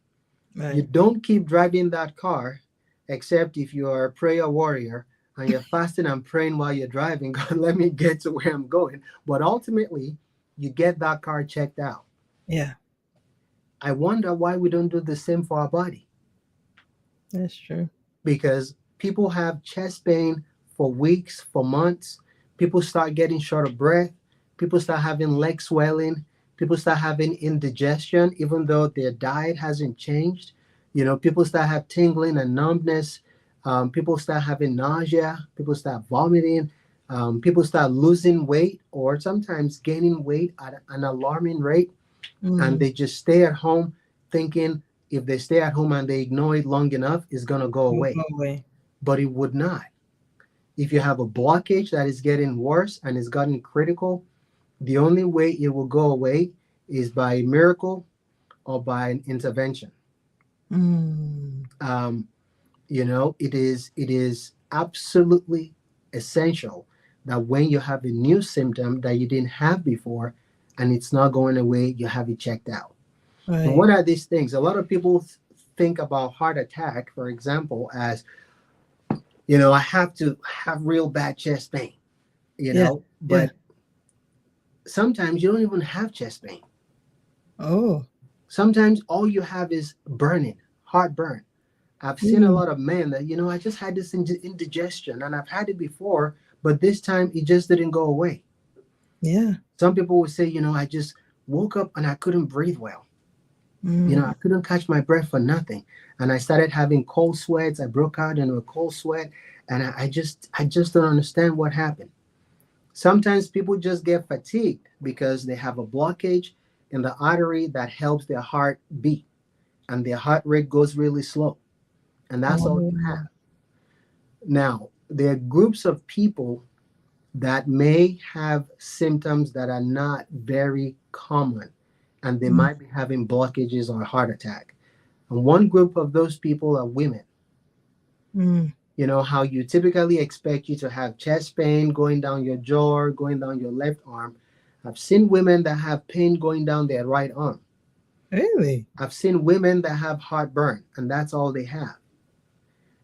You Right. don't keep driving that car, except if you are a prayer warrior and you're fasting and praying while you're driving. God, let me get to where I'm going. But ultimately, you get that car checked out. Yeah, I wonder why we don't do the same for our body. that's true. Because people have chest pain for weeks, for months. People start getting short of breath. People start having leg swelling. People start having indigestion, even though their diet hasn't changed. People start have tingling and numbness. People start having nausea. People start vomiting. People start losing weight or sometimes gaining weight at an alarming rate, and Mm. they just stay at home thinking if they stay at home and they ignore it long enough, it's going to go No away. way. But it would not. If you have a blockage that is getting worse and is gotten critical, the only way it will go away is by a miracle or by an intervention. Mm. Um, it is absolutely essential that when you have a new symptom that you didn't have before and it's not going away, you have it checked out. And Right. what are these things? A lot of people think about heart attack, for example, as I have to have real bad chest pain, Yeah. Yeah. but sometimes you don't even have chest pain. Oh. Sometimes all you have is burning, heartburn. I've seen a Mm. lot of men that, I just had this indigestion and I've had it before, but this time it just didn't go away. Yeah. Some people would say, I just woke up and I couldn't breathe well. I Mm. couldn't catch my breath for nothing. And I started having cold sweats. I broke out into a cold sweat, and I just don't understand what happened. Sometimes people just get fatigued because they have a blockage in the artery that helps their heart beat, and their heart rate goes really slow. And that's all you Oh. have. Now, there are groups of people that may have symptoms that are not very common, and they Mm. might be having blockages or a heart attack. And one group of those people are women. Mm. How you typically expect you to have chest pain going down your jaw, going down your left arm. I've seen women that have pain going down their right arm. Really? I've seen women that have heartburn, and that's all they have.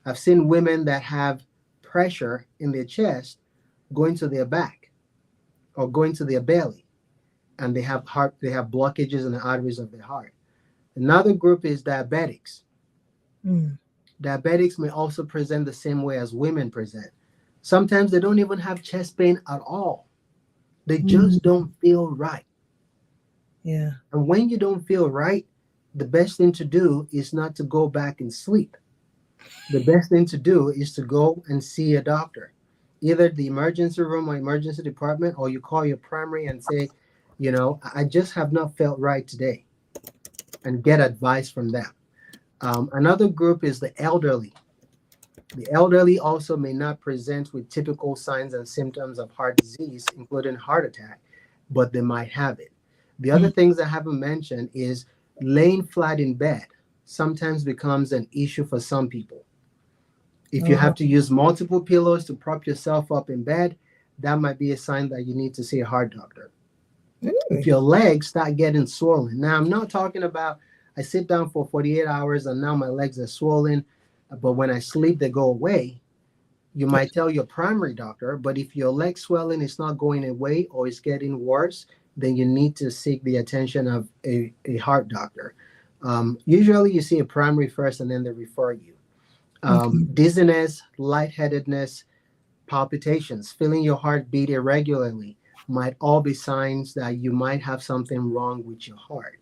I've seen women that have pressure in their chest going to their back or going to their belly, and they have blockages in the arteries of their heart. Another group is diabetics. Mm. Diabetics may also present the same way as women present. Sometimes they don't even have chest pain at all. They just Mm. don't feel right. Yeah. And when you don't feel right, the best thing to do is not to go back and sleep. The best thing to do is to go and see a doctor, either the emergency room or emergency department, or you call your primary and say, I just have not felt right today, and get advice from them. Another group is the elderly. The elderly also may not present with typical signs and symptoms of heart disease, including heart attack, but they might have it. The other Mm. things I haven't mentioned is laying flat in bed sometimes becomes an issue for some people. If you have Oh. to use multiple pillows to prop yourself up in bed, that might be a sign that you need to see a heart doctor. If Really? your legs start getting swollen, now I'm not talking about I sit down for 48 hours and now my legs are swollen, but when I sleep, they go away. You Yeah, might tell your primary doctor, but if your leg swelling is not going away or it's getting worse, then you need to seek the attention of a heart doctor. Usually, you see a primary first and then they refer you. okay. Dizziness, lightheadedness, palpitations, feeling your heart beat irregularly might all be signs that you might have something wrong with your heart.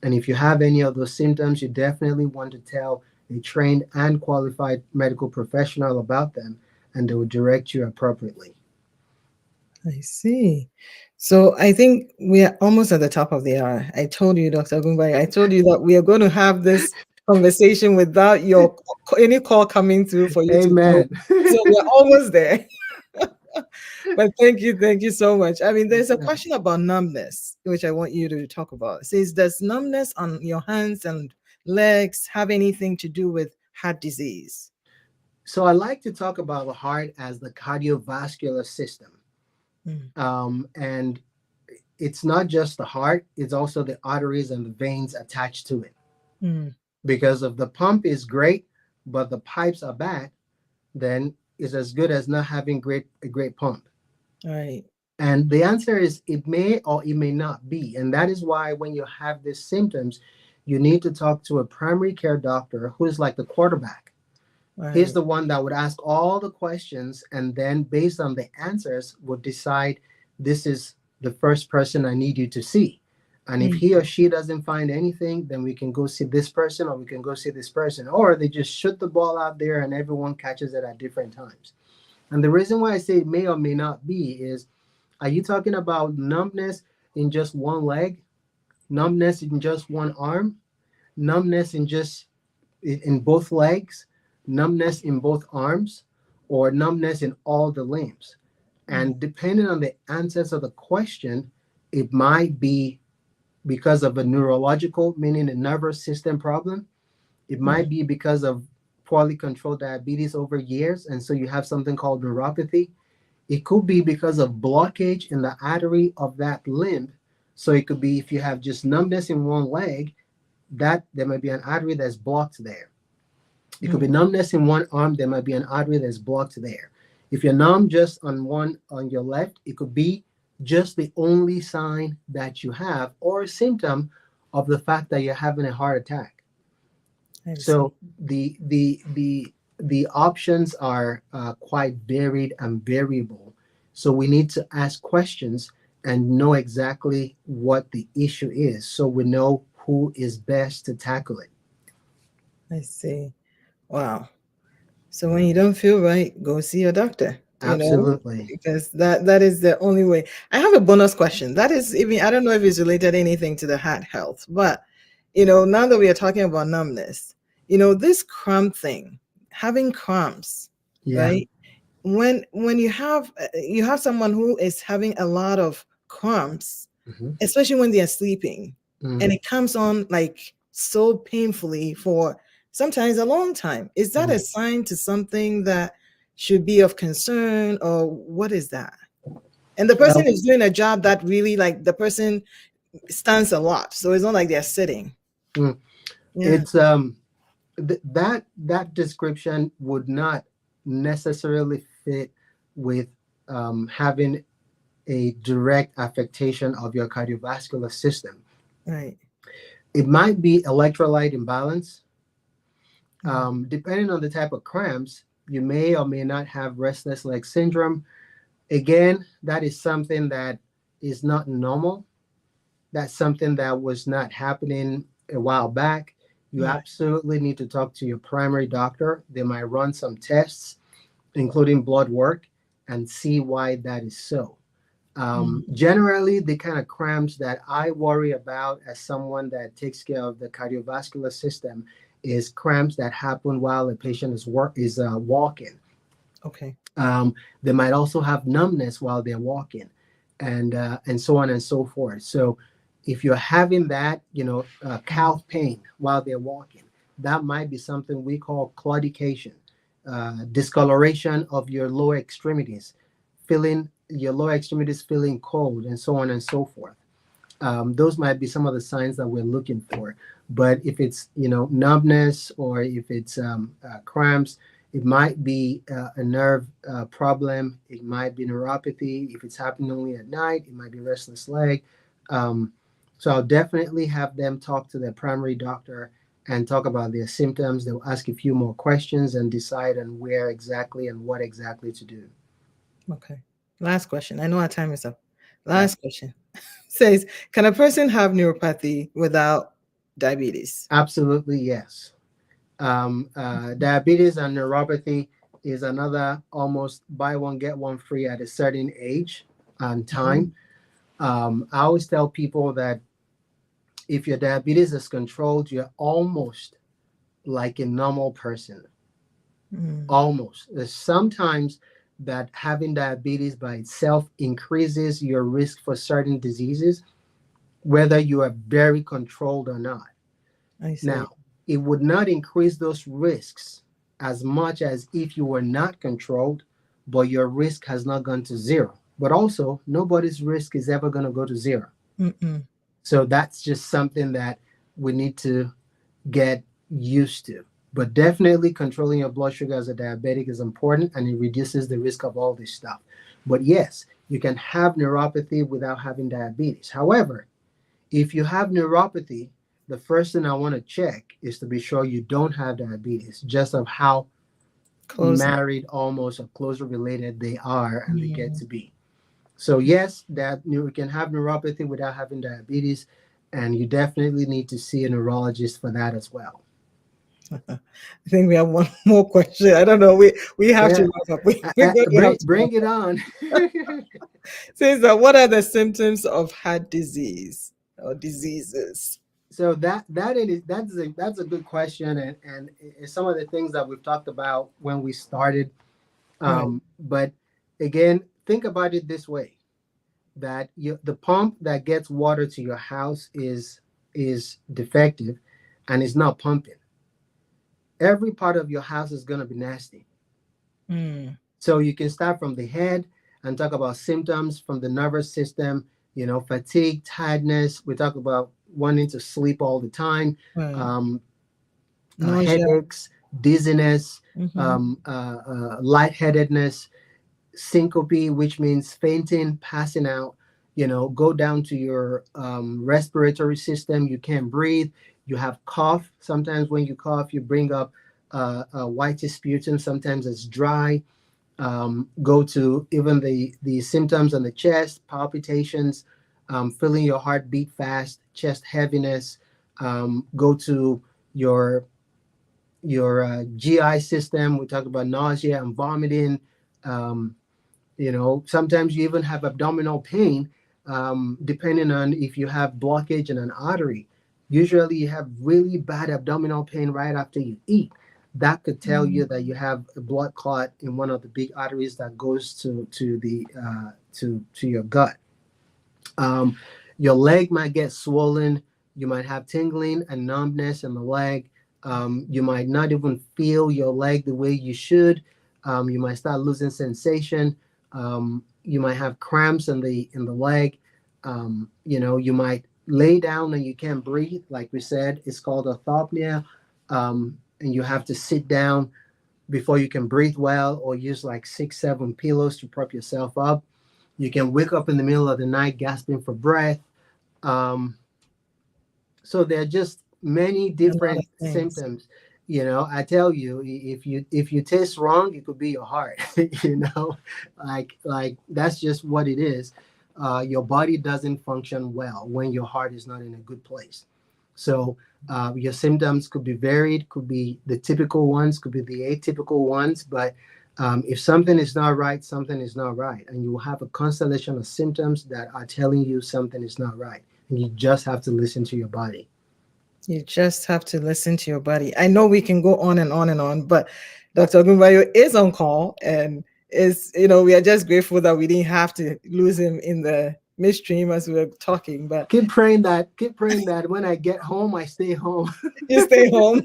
And if you have any of those symptoms, you definitely want to tell a trained and qualified medical professional about them, and they will direct you appropriately. I see. So I think we are almost at the top of the hour. I told you, Dr. Gumbai, I told you that we are going to have this conversation without any call coming through for you to go. Amen. So we're almost there. But thank you so much. I mean, there's a question about numbness, which I want you to talk about. It says, does numbness on your hands and legs have anything to do with heart disease? So I like to talk about the heart as the cardiovascular system. Mm, And it's not just the heart, it's also the arteries and the veins attached to it. mm, Because if the pump is great, but the pipes are bad, then it's as good as not having a great pump. right. And the answer is it may or it may not be. And that is why when you have these symptoms, you need to talk to a primary care doctor who is like the quarterback. He's Right. the one that would ask all the questions and then based on the answers would decide this is the first person I need you to see. And if Mm, he or she doesn't find anything, then we can go see this person or we can go see this person. Or they just shoot the ball out there and everyone catches it at different times. And the reason why I say it may or may not be is are you talking about numbness in just one leg, numbness in just one arm, numbness in both legs, numbness in both arms, or numbness in all the limbs? mm, And depending on the answers of the question, it might be because of a neurological, meaning a nervous system problem. It mm, might be because of poorly controlled diabetes over years, and so you have something called neuropathy. It could be because of blockage in the artery of that limb. So it could be if you have just numbness in one leg, that there might be an artery that's blocked there. It could be mm. numbness in one arm, there might be an artery that's blocked there. If you're numb just on one on your left, it could be just the only sign that you have or a symptom of the fact that you're having a heart attack. I see. So the options are quite varied and variable. So we need to ask questions and know exactly what the issue is, so we know who is best to tackle it. I see. Wow. So when you don't feel right, go see your doctor, Absolutely. because that is the only way. I have a bonus question. That is even I don't know if it's related anything to the heart health, but now that we are talking about numbness, this cramp thing, having cramps, Yeah. right? When you have someone who is having a lot of cramps, Hmm. especially when they are sleeping, and Hmm. it comes on like so painfully for sometimes a long time. Is that a Hmm. sign to something that should be of concern, or what is that? And the person Well, is doing a job that really, like, the person stands a lot, so it's not like they're sitting. mm, Yeah. it's that description would not necessarily fit with having a direct affectation of your cardiovascular system. Right. It might be electrolyte imbalance. Mm, Depending on the type of cramps, you may or may not have restless leg syndrome. Again, that is something that is not normal. That's something that was not happening a while back. You right. absolutely need to talk to your primary doctor. They might run some tests, including blood work, and see why that is so. Mm, Generally, the kind of cramps that I worry about as someone that takes care of the cardiovascular system is cramps that happen while a patient is walking. okay. They might also have numbness while they're walking, and so on and so forth. So, if you're having that, Mm, calf pain while they're walking, that might be something we call claudication, discoloration of your lower extremities, feeling your lower extremities feeling cold, and so on and so forth. Those might be some of the signs that we're looking for. But if it's, numbness, or if it's cramps, it might be a nerve problem. It might be neuropathy. If it's happening only at night, it might be restless leg. Um, so I'll definitely have them talk to their primary doctor and talk about their symptoms. They'll ask a few more questions and decide on where exactly and what exactly to do. Okay. Last question. I know our time is up. Yeah, Last question says, can a person have neuropathy without diabetes? absolutely, yes. Diabetes and neuropathy is another almost buy one get one free at a certain age and time. Mhm. I always tell people that if your diabetes is controlled, you're almost like a normal person. Mm, Almost. There's sometimes that having diabetes by itself increases your risk for certain diseases, whether you are very controlled or not. I see. Now, it would not increase those risks as much as if you were not controlled, but your risk has not gone to zero. But also, nobody's risk is ever going to go to zero. Mm-mm. So that's just something that we need to get used to. But definitely controlling your blood sugar as a diabetic is important, and it reduces the risk of all this stuff. But yes, you can have neuropathy without having diabetes. However, if you have neuropathy, the first thing I want to check is to be sure you don't have diabetes, just of how Close. married almost or closely related they are and they get Mm. to be. So yes, that you can have neuropathy without having diabetes, and you definitely need to see a neurologist for that as well. I think we have one more question. I don't know. We have to Yeah, wrap up. We're going to have to wrap bring it up. on. Says that what are the symptoms of heart disease or diseases? So that's a good question, and it's some of the things that we've talked about when we started. Right. But again, think about it this way: that the pump that gets water to your house is defective, and it's not pumping. Every part of your house is going to be nasty. Mm, So you can start from the head and talk about symptoms from the nervous system, fatigue, tiredness. We talk about wanting to sleep all the time, right. um, Nausea. headaches, dizziness, Mm-hmm. lightheadedness, syncope, which means fainting, passing out. Go down to your respiratory system. You can't breathe. You have cough. Sometimes when you cough, you bring up whitish sputum. Sometimes it's dry. Go to even the symptoms on the chest, palpitations, feeling your heart beat fast, chest heaviness. Go to your GI system. We talk about nausea and vomiting. Um, Sometimes you even have abdominal pain, depending on if you have blockage in an artery. Usually, you have really bad abdominal pain right after you eat. That could tell you that you have a blood clot in one of the big arteries that goes to your gut. Um, your leg might get swollen. You might have tingling and numbness in the leg. You might not even feel your leg the way you should. You might start losing sensation. You might have cramps in the leg. You might lay down and you can't breathe. Like we said, it's called orthopnea, and you have to sit down before you can breathe well, or use like 6, 7 pillows to prop yourself up. You can wake up in the middle of the night gasping for breath. Um, so there are just many A lot of different things. symptoms. I tell you, if you taste wrong, it could be your heart. Like that's just what it is. Your body doesn't function well when your heart is not in a good place. So your symptoms could be varied, could be the typical ones, could be the atypical ones, but if something is not right, something is not right, and you will have a constellation of symptoms that are telling you something is not right, and you just have to listen to your body. You just have to listen to your body. I know we can go on and on and on, but Dr. Gumbayo is on call and we are just grateful that we didn't have to lose him in the midstream as we were talking, but Keep praying that when I get home, I stay home. you stay home.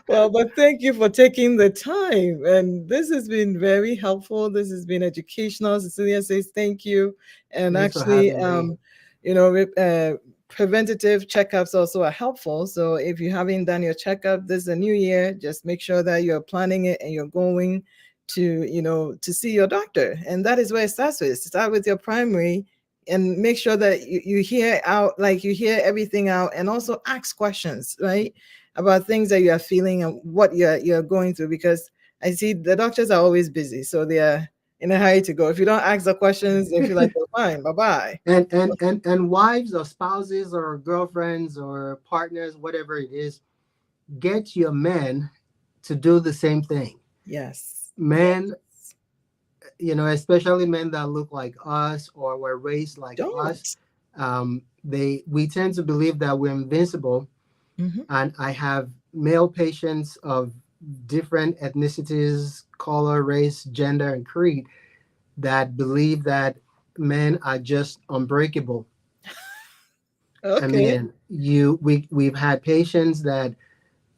Well, but thank you for taking the time. And this has been very helpful. This has been educational. Cecilia says thank you. And Thanks for actually, having me. you know, preventative checkups also are helpful. So if you haven't done your checkup, this is a new year, just make sure that you're planning it and you're going to, to see your doctor. And that is where it starts with. Start with your primary and make sure that you hear out, like you hear everything out, and also ask questions, right? About things that you are feeling and what you're going through, because I see the doctors are always busy, so they are in a hurry to go. If you don't ask the questions, they feel like they're fine. Bye bye. And wives or spouses or girlfriends or partners, whatever it is, get your men to do the same thing. Yes. Men, especially men that look like us or were raised like us, Don't. we tend to believe that we're invincible. Hmm. And I have male patients of different ethnicities, color, race, gender, and creed that believe that men are just unbreakable. I Okay. mean, we've had patients that,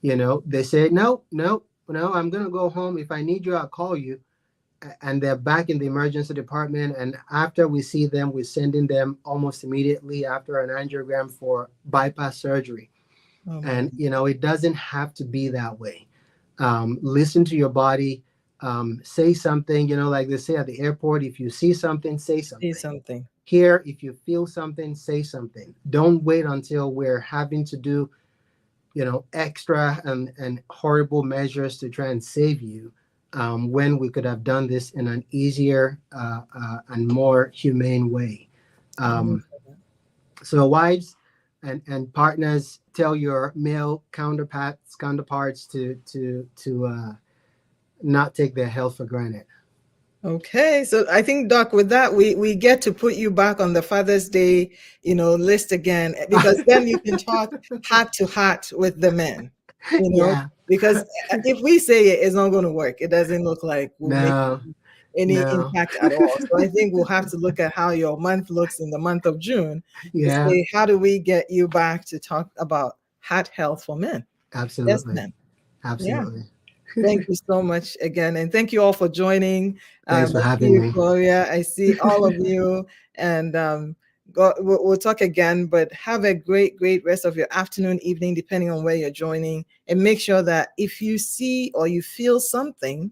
they say, no, no, no, I'm gonna go home. If I need you, I'll call you. And they're back in the emergency department. And after we see them, we're sending them almost immediately after an angiogram for bypass surgery. Oh my And it doesn't have to be that way. Listen to your body. Say something. Like they say at the airport, if you see something, say See something. something. Here, if you feel something, say something. Don't wait until we're having to do extra and horrible measures to try and save you, when we could have done this in an easier and more humane way. Amen. um, so wives and partners, tell your male counterparts to not take their health for granted. Okay, so I think, Doc, with that, we get to put you back on the Father's Day, list again, because then you can talk heart to heart with the men, you know, Yeah. because if we say it, it's not going to work. It doesn't look like we'll make No. any No. impact at all. So I think we'll have to look at how your month looks in the month of June to Yeah. say, how do we get you back to talk about heart health for men? Yes, Absolutely. men. Yeah. Absolutely. Thank you so much again. And thank you all for joining. Thanks I for see having you, me. Gloria. I see all of you. And we'll talk again, but have a great, great rest of your afternoon, evening, depending on where you're joining. And make sure that if you see or you feel something,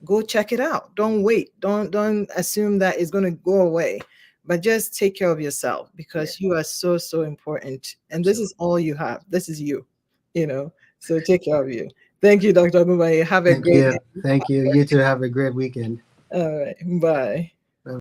go check it out. Don't wait. Don't assume that it's going to go away. But just take care of yourself, Yeah. because you are so, so important. And this is Absolutely. all you have. This is you, you know. So take care of you. Thank you, Dr. Gumbaye. Have a Thank great you. day. Thank you. You too. Have a great weekend. All right. Bye.